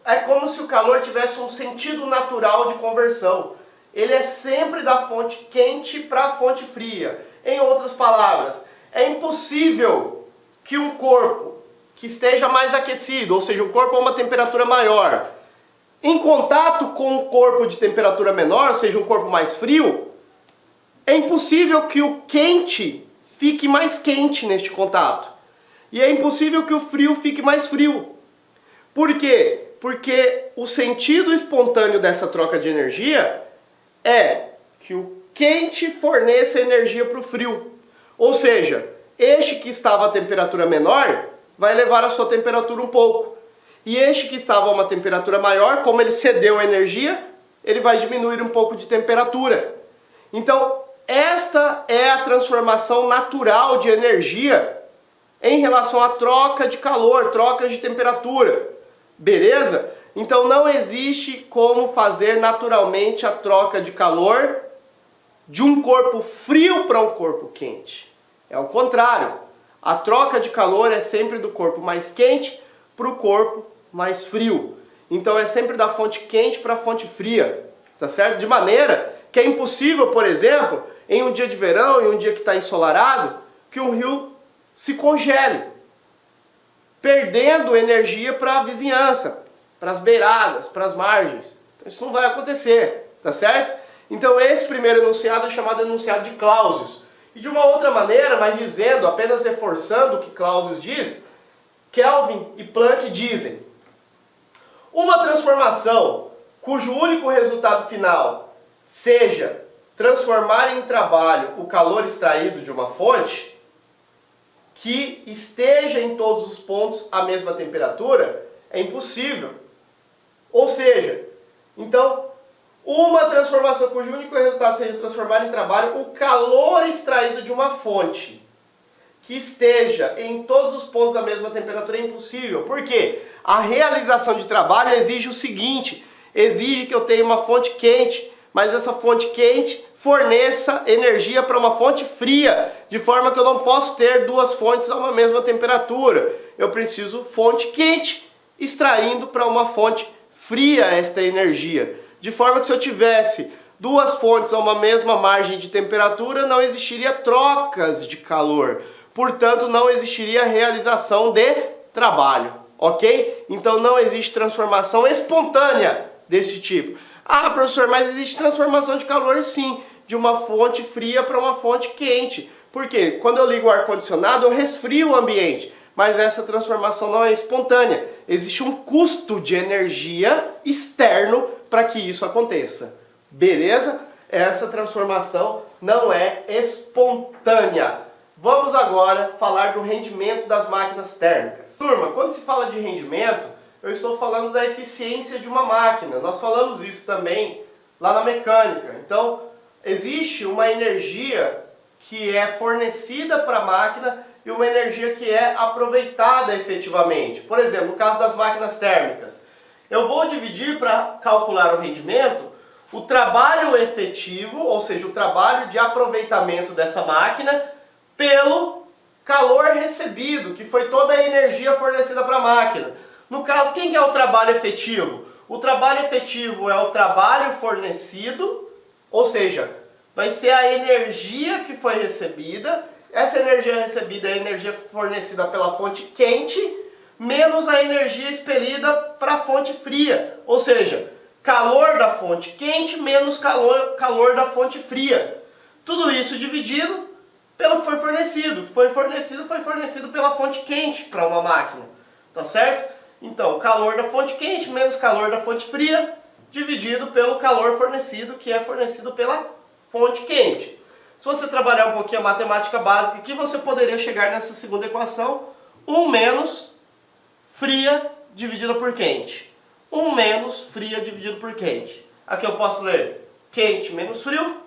B: É como se o calor tivesse um sentido natural de conversão. Ele é sempre da fonte quente para a fonte fria. Em outras palavras, é impossível que um corpo que esteja mais aquecido, ou seja, um corpo a uma temperatura maior, em contato com um corpo de temperatura menor, ou seja, um corpo mais frio, é impossível que o quente fique mais quente neste contato. E é impossível que o frio fique mais frio. Por quê? Porque o sentido espontâneo dessa troca de energia é que o quente forneça energia para o frio. Ou seja, este que estava a temperatura menor vai levar a sua temperatura um pouco. E este que estava a uma temperatura maior, como ele cedeu a energia, ele vai diminuir um pouco de temperatura. Então, esta é a transformação natural de energia em relação à troca de calor, troca de temperatura. Beleza? Então não existe como fazer naturalmente a troca de calor de um corpo frio para um corpo quente. É o contrário. A troca de calor é sempre do corpo mais quente para o corpo mais frio. Então é sempre da fonte quente para a fonte fria. Tá certo? De maneira que é impossível, por exemplo, em um dia de verão, em um dia que está ensolarado, que um rio se congele, perdendo energia para a vizinhança, para as beiradas, para as margens. Então, isso não vai acontecer, tá certo? Então esse primeiro enunciado é chamado enunciado de Clausius. E de uma outra maneira, mas dizendo, apenas reforçando o que Clausius diz, Kelvin e Planck dizem: uma transformação cujo único resultado final seja transformar em trabalho o calor extraído de uma fonte que esteja em todos os pontos a mesma temperatura, é impossível. Ou seja, então, uma transformação cujo único resultado seja transformar em trabalho o calor extraído de uma fonte que esteja em todos os pontos da mesma temperatura é impossível. Por quê? A realização de trabalho exige o seguinte: exige que eu tenha uma fonte quente, mas essa fonte quente forneça energia para uma fonte fria, de forma que eu não posso ter duas fontes a uma mesma temperatura. Eu preciso fonte quente extraindo para uma fonte fria esta energia. De forma que se eu tivesse duas fontes a uma mesma margem de temperatura, não existiria trocas de calor. Portanto, não existiria realização de trabalho, ok? Então não existe transformação espontânea desse tipo. Ah, professor, mas existe transformação de calor sim, de uma fonte fria para uma fonte quente. Por quê? Quando eu ligo o ar-condicionado, eu resfrio o ambiente. Mas essa transformação não é espontânea. Existe um custo de energia externo para que isso aconteça. Beleza? Essa transformação não é espontânea. Vamos agora falar do rendimento das máquinas térmicas. Turma, quando se fala de rendimento, eu estou falando da eficiência de uma máquina. Nós falamos isso também lá na mecânica. Então, existe uma energia que é fornecida para a máquina e uma energia que é aproveitada efetivamente. Por exemplo, no caso das máquinas térmicas, eu vou dividir para calcular o rendimento o trabalho efetivo, ou seja, o trabalho de aproveitamento dessa máquina, pelo calor recebido, que foi toda a energia fornecida para a máquina. No caso, quem que é o trabalho efetivo? O trabalho efetivo é o trabalho fornecido, ou seja, vai ser a energia que foi recebida. Essa energia recebida é a energia fornecida pela fonte quente, menos a energia expelida para a fonte fria. Ou seja, calor da fonte quente menos calor da fonte fria. Tudo isso dividido pelo que foi fornecido. Foi fornecido pela fonte quente para uma máquina. Tá certo? Então, calor da fonte quente menos calor da fonte fria, dividido pelo calor fornecido, que é fornecido pela fonte quente. Se você trabalhar um pouquinho a matemática básica aqui, você poderia chegar nessa segunda equação, 1 menos fria dividido por quente. 1 menos fria dividido por quente. Aqui eu posso ler quente menos frio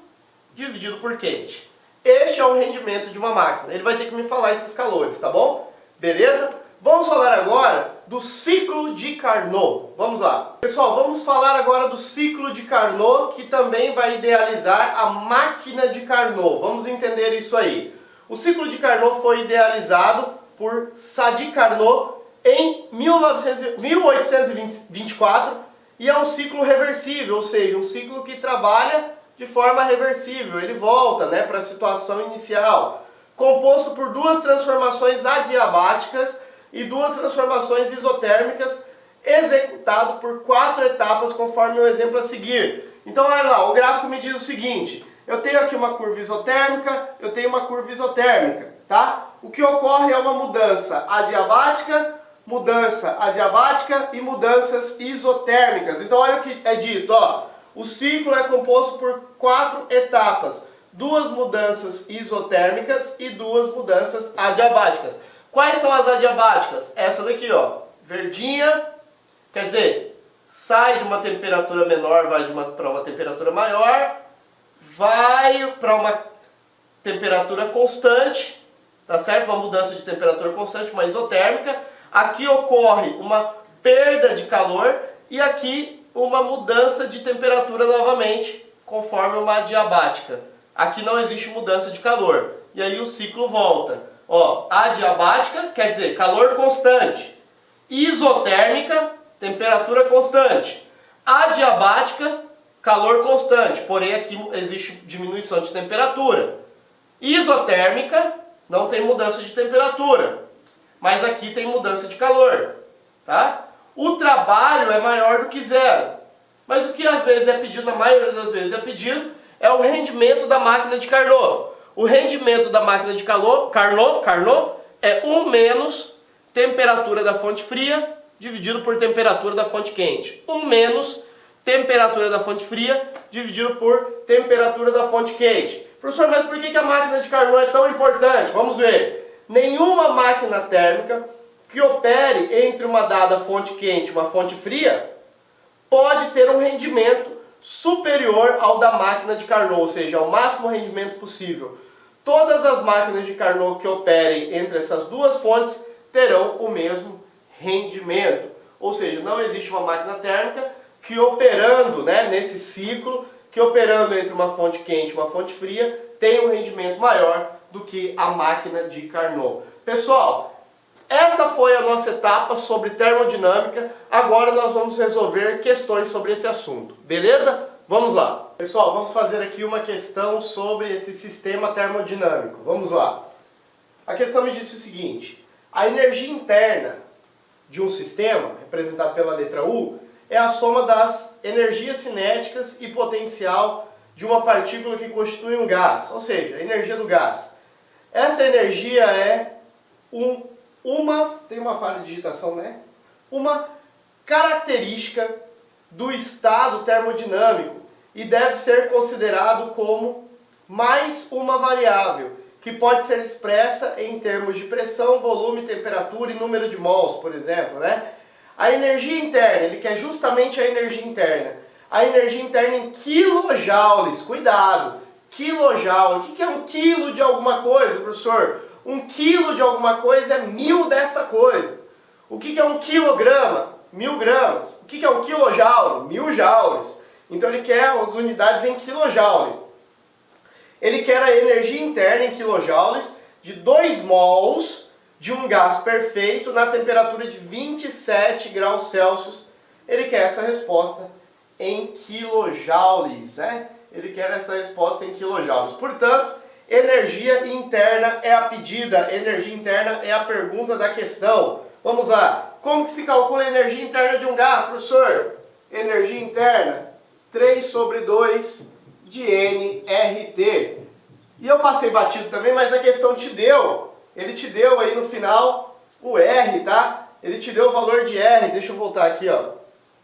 B: dividido por quente. Este é o rendimento de uma máquina. Ele vai ter que me falar esses calores, tá bom? Beleza? Vamos falar agora do ciclo de Carnot. Vamos lá. Pessoal, vamos falar agora do ciclo de Carnot, que também vai idealizar a máquina de Carnot. Vamos entender isso aí. O ciclo de Carnot foi idealizado por Sadi Carnot em 1824 e é um ciclo reversível, ou seja, um ciclo que trabalha de forma reversível. Ele volta, né, para a situação inicial, composto por duas transformações adiabáticas e duas transformações isotérmicas, executado por 4 etapas, conforme o exemplo a seguir. Então, olha lá, o gráfico me diz o seguinte: eu tenho aqui uma curva isotérmica, eu tenho uma curva isotérmica, tá? O que ocorre é uma mudança adiabática e mudanças isotérmicas. Então, olha o que é dito, ó. O ciclo é composto por 4 etapas, 2 mudanças isotérmicas e 2 mudanças adiabáticas. Quais são as adiabáticas? Essa daqui, ó, verdinha, quer dizer, sai de uma temperatura menor, vai para uma temperatura maior, vai para uma temperatura constante, tá certo? Uma mudança de temperatura constante, uma isotérmica. Aqui ocorre uma perda de calor e aqui uma mudança de temperatura novamente, conforme uma adiabática. Aqui não existe mudança de calor. E aí o ciclo volta. Ó, adiabática quer dizer calor constante. Isotérmica, temperatura constante. Adiabática, calor constante. Porém aqui existe diminuição de temperatura. Isotérmica, não tem mudança de temperatura. Mas aqui tem mudança de calor. Tá? O trabalho é maior do que zero. Mas o que às vezes é pedido, na maioria das vezes é pedido, é o rendimento da máquina de Carnot. O rendimento da máquina de Carnot é 1 menos temperatura da fonte fria dividido por temperatura da fonte quente. 1 menos temperatura da fonte fria dividido por temperatura da fonte quente. Professor, mas por que a máquina de Carnot é tão importante? Vamos ver. Nenhuma máquina térmica que opere entre uma dada fonte quente e uma fonte fria pode ter um rendimento superior ao da máquina de Carnot, ou seja, ao máximo rendimento possível. Todas as máquinas de Carnot que operem entre essas duas fontes terão o mesmo rendimento. Ou seja, não existe uma máquina térmica que operando, né, nesse ciclo, que operando entre uma fonte quente e uma fonte fria, tenha um rendimento maior do que a máquina de Carnot. Pessoal, essa foi a nossa etapa sobre termodinâmica. Agora nós vamos resolver questões sobre esse assunto. Beleza? Vamos lá. Pessoal, vamos fazer aqui uma questão sobre esse sistema termodinâmico. Vamos lá. A questão me disse o seguinte: a energia interna de um sistema, representado pela letra U, é a soma das energias cinéticas e potencial de uma partícula que constitui um gás, ou seja, a energia do gás. Essa energia é tem uma falha de digitação, né? Uma característica do estado termodinâmico e deve ser considerado como mais uma variável, que pode ser expressa em termos de pressão, volume, temperatura e número de mols, por exemplo, né? A energia interna, ele quer justamente a energia interna. A energia interna em quilojoules, cuidado, kilojoule. O que é um quilo de alguma coisa, professor? 1 quilo de alguma coisa é 1000 desta coisa. O que é 1 quilograma? 1000 gramas. O que é 1 quilojoule? 1000 joules. Então ele quer as unidades em quilojoule. Ele quer a energia interna em quilojoules de 2 mols de um gás perfeito na temperatura de 27 graus Celsius. Ele quer essa resposta em quilojoules, né? Ele quer essa resposta em quilojoules. Portanto, energia interna é a pedida, energia interna é a pergunta da questão. Vamos lá. Como que se calcula a energia interna de um gás, professor? energia interna, 3 sobre 2 de nRT. E eu passei batido também, mas a questão ele te deu aí no final o R, tá? Ele te deu o valor de R, deixa eu voltar aqui, ó.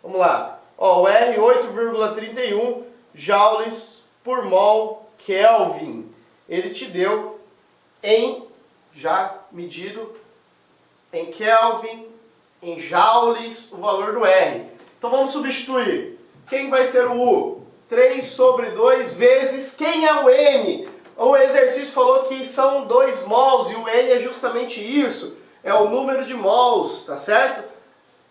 B: Vamos lá. Ó, o R 8,31 joules por mol Kelvin. Ele te deu já medido em Kelvin, em joules, o valor do R. Então vamos substituir. Quem vai ser o U? 3 sobre 2 vezes, quem é o N? O exercício falou que são 2 mols e o N é justamente isso. É o número de mols, tá certo?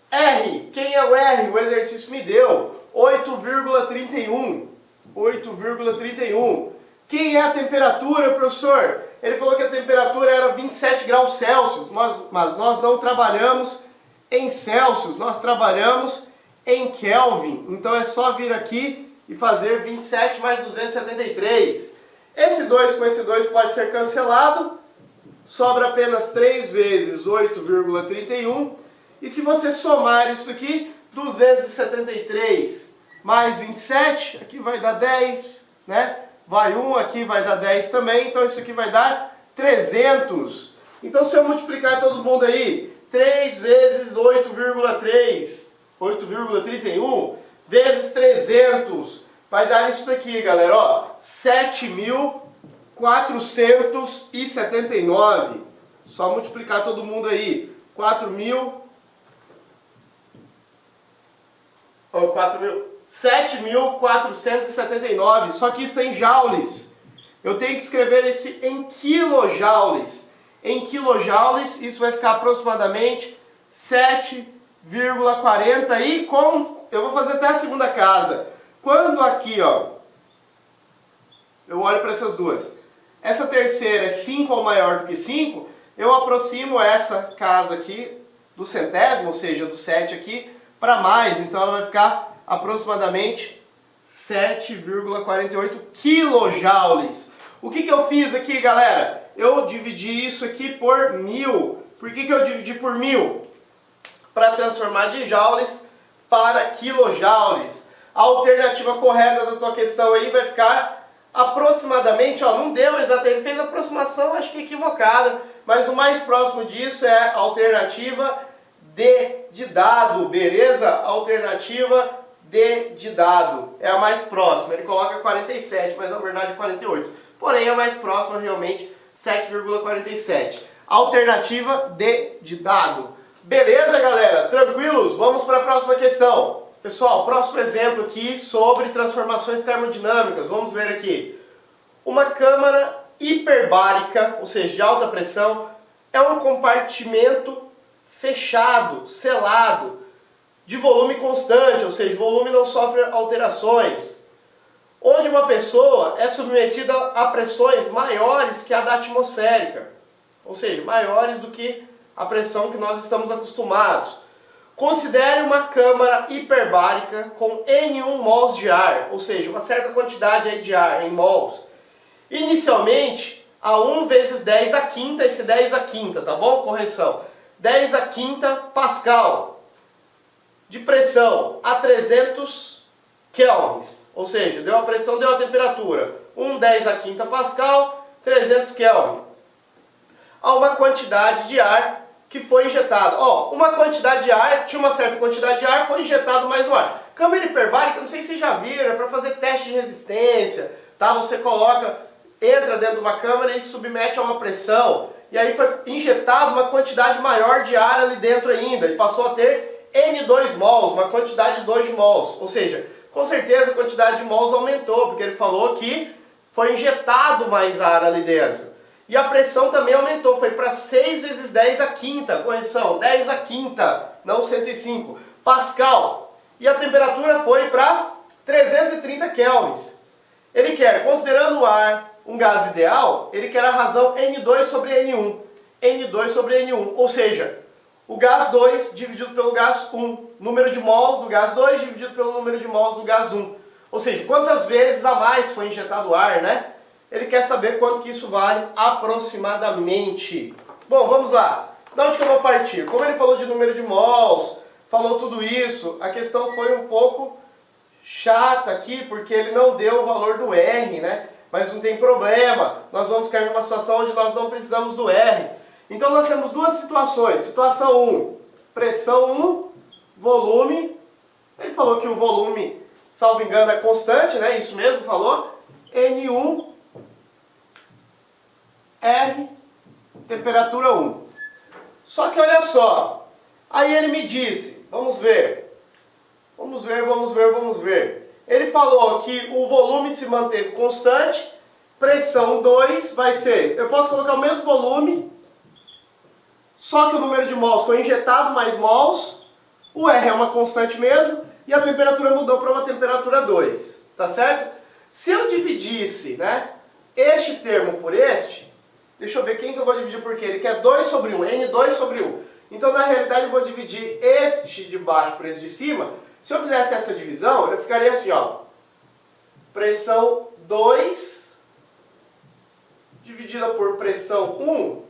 B: R, quem é o R? O exercício me deu 8,31. 8,31. Quem é a temperatura, professor? Ele falou que a temperatura era 27 graus Celsius, mas nós não trabalhamos em Celsius, nós trabalhamos em Kelvin. Então é só vir aqui e fazer 27 mais 273. Esse 2 com esse 2 pode ser cancelado, sobra apenas 3 vezes 8,31. E se você somar isso aqui, 273 mais 27, aqui vai dar 10, né? Vai 1, aqui vai dar 10 também, então isso aqui vai dar 300. Então se eu multiplicar todo mundo aí, 3 vezes 8,3, 8,31, vezes 300, vai dar isso daqui, galera, ó, 7.479. Só multiplicar todo mundo aí, 7.479, só que isso é em joules. Eu tenho que escrever isso em quilojoules. Em quilojoules, isso vai ficar aproximadamente 7,40 e eu vou fazer até a segunda casa. Quando aqui, ó, eu olho para essas duas, essa terceira é 5 ou maior do que 5, eu aproximo essa casa aqui do centésimo, ou seja, do 7 aqui, para mais. Então ela vai ficar aproximadamente 7,48 quilojoules. O que eu fiz aqui, galera? Eu dividi isso aqui por 1000. Por que eu dividi por 1000? Para transformar de joules para quilojoules. A alternativa correta da tua questão aí vai ficar aproximadamente, ó, não deu exatamente, ele fez a aproximação, acho que equivocada, mas o mais próximo disso é a alternativa D de dado, beleza? Alternativa D de dado é a mais próxima, ele coloca 47, mas na verdade é 48, porém a mais próxima realmente 7,47. Alternativa D de dado. Beleza, galera? Tranquilos? Vamos para a próxima questão. Pessoal, próximo exemplo aqui sobre transformações termodinâmicas. Vamos ver aqui. Uma câmara hiperbárica, ou seja, de alta pressão, é um compartimento fechado, selado, de volume constante, ou seja, o volume não sofre alterações, onde uma pessoa é submetida a pressões maiores que a da atmosférica, ou seja, maiores do que a pressão que nós estamos acostumados. Considere uma câmara hiperbárica com N1 mols de ar, ou seja, uma certa quantidade aí de ar em mols. Inicialmente, a 1 vezes 10 a quinta, esse 10 a quinta, tá bom? Correção. 10 a quinta pascal de pressão a 300 kelvins, ou seja, deu a pressão, deu a temperatura. 10 a quinta pascal, 300 kelvin. A uma quantidade de ar que foi injetado. Ó, uma quantidade de ar, tinha uma certa quantidade de ar, foi injetado mais o ar. Câmara hiperbárica, não sei se vocês já viram, é para fazer teste de resistência, tá? Você entra dentro de uma câmara e submete a uma pressão, e aí foi injetado uma quantidade maior de ar ali dentro ainda, e passou a ter N2 mols, uma quantidade de 2 mols, ou seja, com certeza a quantidade de mols aumentou, porque ele falou que foi injetado mais ar ali dentro. E a pressão também aumentou, foi para 6 vezes 10 a quinta, correção, 10 a quinta, não 105, pascal. E a temperatura foi para 330 kelvins. Ele quer, considerando o ar um gás ideal, ele quer a razão N2 sobre N1. N2 sobre N1, ou seja, o gás 2 dividido pelo gás 1. Número de mols do gás 2 dividido pelo número de mols do gás 1. Ou seja, quantas vezes a mais foi injetado ar, né? Ele quer saber quanto que isso vale aproximadamente. Bom, vamos lá. De onde que eu vou partir? Como ele falou de número de mols, falou tudo isso, a questão foi um pouco chata aqui, porque ele não deu o valor do R, né? Mas não tem problema, nós vamos cair numa situação onde nós não precisamos do R. Então nós temos duas situações. Situação 1, pressão 1, volume. Ele falou que o volume, salvo engano, é constante, né? Isso mesmo, falou. N1, R, temperatura 1. Só que olha só, aí ele me disse, vamos ver. Ele falou que o volume se manteve constante, pressão 2 vai ser, eu posso colocar o mesmo volume, só que o número de mols foi injetado mais mols, o R é uma constante mesmo, e a temperatura mudou para uma temperatura 2, tá certo? Se eu dividisse, né, este termo por este, deixa eu ver quem que eu vou dividir por quê, ele quer 2 sobre 1, N2 sobre 1. Então na realidade eu vou dividir este de baixo por este de cima. Se eu fizesse essa divisão, eu ficaria assim, ó. Pressão 2 dividida por pressão 1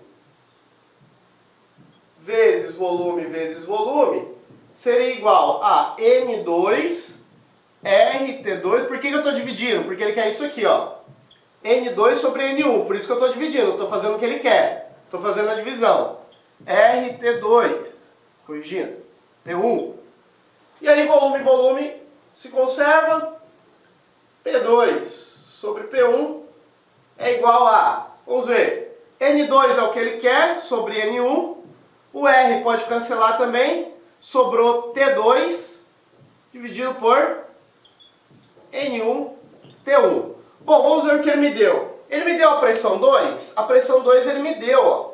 B: vezes volume seria igual a N2 RT2. Por que eu estou dividindo? Porque ele quer isso aqui, ó. N2 sobre N1. Por isso que eu estou dividindo. Eu estou fazendo o que ele quer. Estou fazendo a divisão. RT2. Corrigindo. T1. E aí volume se conserva, P2 sobre P1 é igual a, vamos ver, N2 é o que ele quer sobre N1, o R pode cancelar também, sobrou T2 dividido por N1, T1. Bom, vamos ver o que ele me deu. Ele me deu a pressão 2, a pressão 2 ele me deu, ó.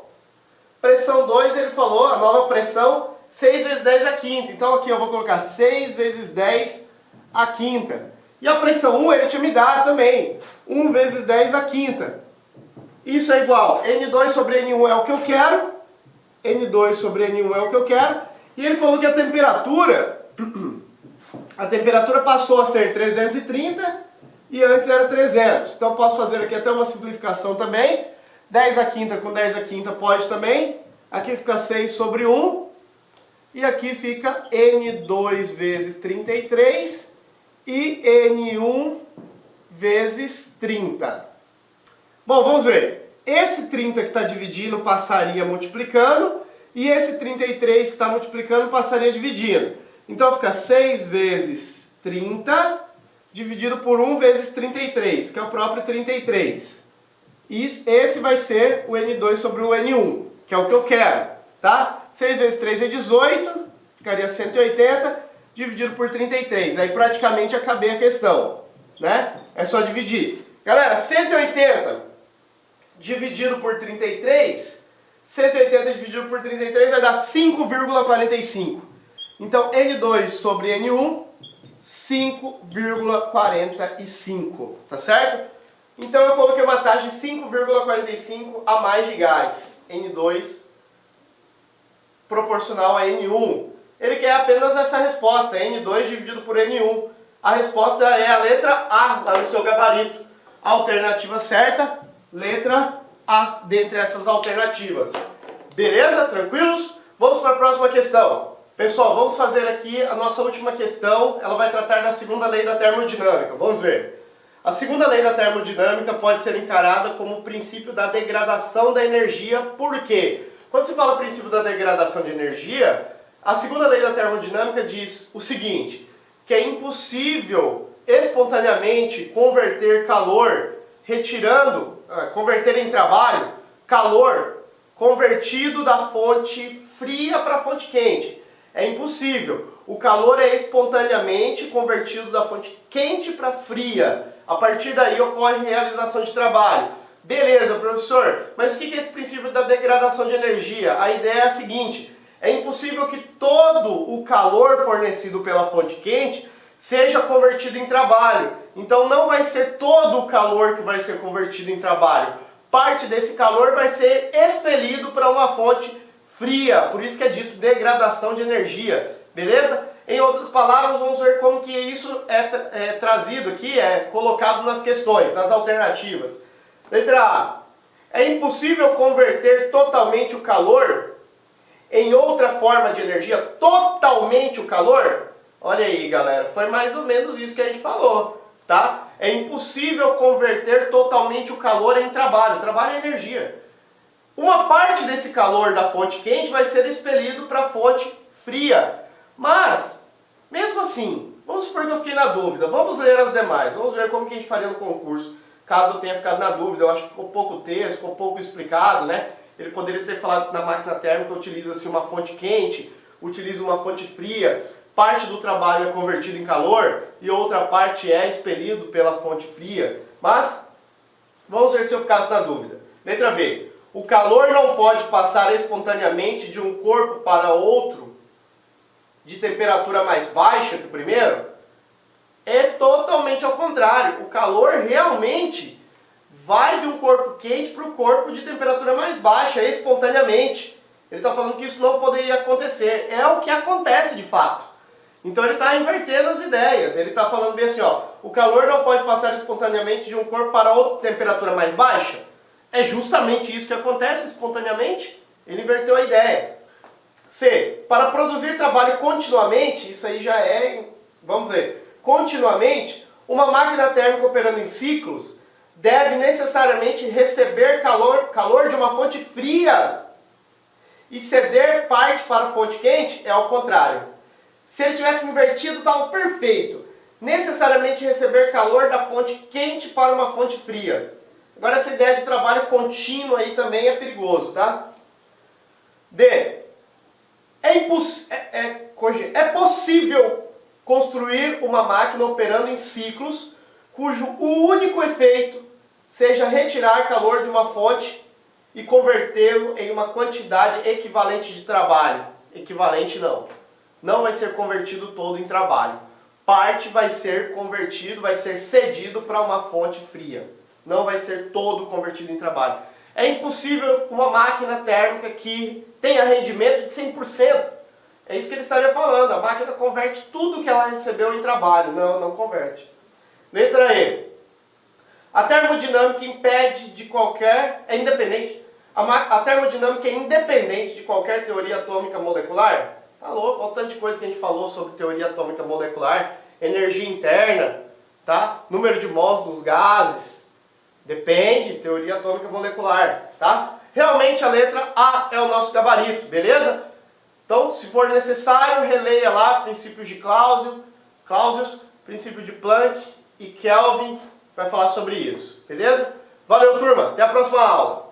B: Pressão 2 ele falou, a nova pressão, 6 vezes 10 a quinta. Então aqui eu vou colocar 6 vezes 10 a quinta. E a pressão 1 ele tinha me dado também. 1 vezes 10 a quinta. Isso é igual. N2 sobre N1 é o que eu quero. N2 sobre N1 é o que eu quero. E ele falou que a temperatura passou a ser 330 e antes era 300. Então eu posso fazer aqui até uma simplificação também. 10 a quinta com 10 a quinta pode também. Aqui fica 6 sobre 1. E aqui fica N2 vezes 33 e N1 vezes 30. Bom, vamos ver. Esse 30 que está dividindo passaria multiplicando e esse 33 que está multiplicando passaria dividindo. Então fica 6 vezes 30 dividido por 1 vezes 33, que é o próprio 33. E esse vai ser o N2 sobre o N1, que é o que eu quero, tá? 6 vezes 3 é 18, ficaria 180, dividido por 33. Aí praticamente acabei a questão, né? É só dividir. Galera, 180 dividido por 33, 180 dividido por 33 vai dar 5,45. Então, N2 sobre N1, 5,45, tá certo? Então eu coloquei uma taxa de 5,45 a mais de gás, N2 proporcional a N1. Ele quer apenas essa resposta, N2 dividido por N1. A resposta é a letra A, lá no seu gabarito. A alternativa certa, letra A, dentre essas alternativas. Beleza? Tranquilos? Vamos para a próxima questão. Pessoal, vamos fazer aqui a nossa última questão. Ela vai tratar da segunda lei da termodinâmica. Vamos ver. A segunda lei da termodinâmica pode ser encarada como o princípio da degradação da energia. Por quê? Quando se fala princípio da degradação de energia, a segunda lei da termodinâmica diz o seguinte, que é impossível espontaneamente converter calor, converter em trabalho, calor convertido da fonte fria para a fonte quente. É impossível. O calor é espontaneamente convertido da fonte quente para fria. A partir daí ocorre realização de trabalho. Beleza, professor, mas o que é esse princípio da degradação de energia? A ideia é a seguinte, é impossível que todo o calor fornecido pela fonte quente seja convertido em trabalho. Então não vai ser todo o calor que vai ser convertido em trabalho. Parte desse calor vai ser expelido para uma fonte fria, por isso que é dito degradação de energia, beleza? Em outras palavras, vamos ver como que isso é trazido aqui, é colocado nas questões, nas alternativas. Letra A. É impossível converter totalmente o calor em outra forma de energia totalmente o calor? Olha aí, galera, foi mais ou menos isso que a gente falou, tá? É impossível converter totalmente o calor em trabalho. Trabalho é energia. Uma parte desse calor da fonte quente vai ser expelido para a fonte fria. Mas, mesmo assim, vamos supor que eu fiquei na dúvida. Vamos ler as demais. Vamos ver como que a gente faria no concurso. Caso eu tenha ficado na dúvida, eu acho que ficou pouco texto, ficou pouco explicado, né? Ele poderia ter falado que na máquina térmica utiliza-se uma fonte quente, utiliza uma fonte fria, parte do trabalho é convertido em calor e outra parte é expelido pela fonte fria. Mas, vamos ver se eu ficasse na dúvida. Letra B. O calor não pode passar espontaneamente de um corpo para outro de temperatura mais baixa que o primeiro? É totalmente ao contrário. O calor realmente vai de um corpo quente para o corpo de temperatura mais baixa, espontaneamente. Ele está falando que isso não poderia acontecer. É o que acontece de fato. Então ele está invertendo as ideias. Ele está falando bem assim, ó, o calor não pode passar espontaneamente de um corpo para outra temperatura mais baixa? É justamente isso que acontece espontaneamente. Ele inverteu a ideia. C. Para produzir trabalho continuamente, isso aí já é, vamos ver, continuamente, uma máquina térmica operando em ciclos deve necessariamente receber calor de uma fonte fria e ceder parte para a fonte quente é ao contrário. Se ele tivesse invertido, estava perfeito. Necessariamente receber calor da fonte quente para uma fonte fria. Agora essa ideia de trabalho contínuo aí também é perigoso, tá? D. É possível construir uma máquina operando em ciclos cujo o único efeito seja retirar calor de uma fonte e convertê-lo em uma quantidade equivalente de trabalho. Equivalente não. Não vai ser convertido todo em trabalho. Parte vai ser convertido, vai ser cedido para uma fonte fria. Não vai ser todo convertido em trabalho. É impossível uma máquina térmica que tenha rendimento de 100%. É isso que ele estaria falando. A máquina converte tudo que ela recebeu em trabalho. Não, não converte. Letra E. A termodinâmica impede de qualquer... É independente. A termodinâmica é independente de qualquer teoria atômica molecular? Tá louco, olha o tanto de coisa que a gente falou sobre teoria atômica molecular. Energia interna, tá? Número de mols dos gases. Depende, teoria atômica molecular, tá? Realmente a letra A é o nosso gabarito, beleza? Então, se for necessário, releia lá princípios de Clausius, princípio de Planck e Kelvin vai falar sobre isso, beleza? Valeu, turma, até a próxima aula!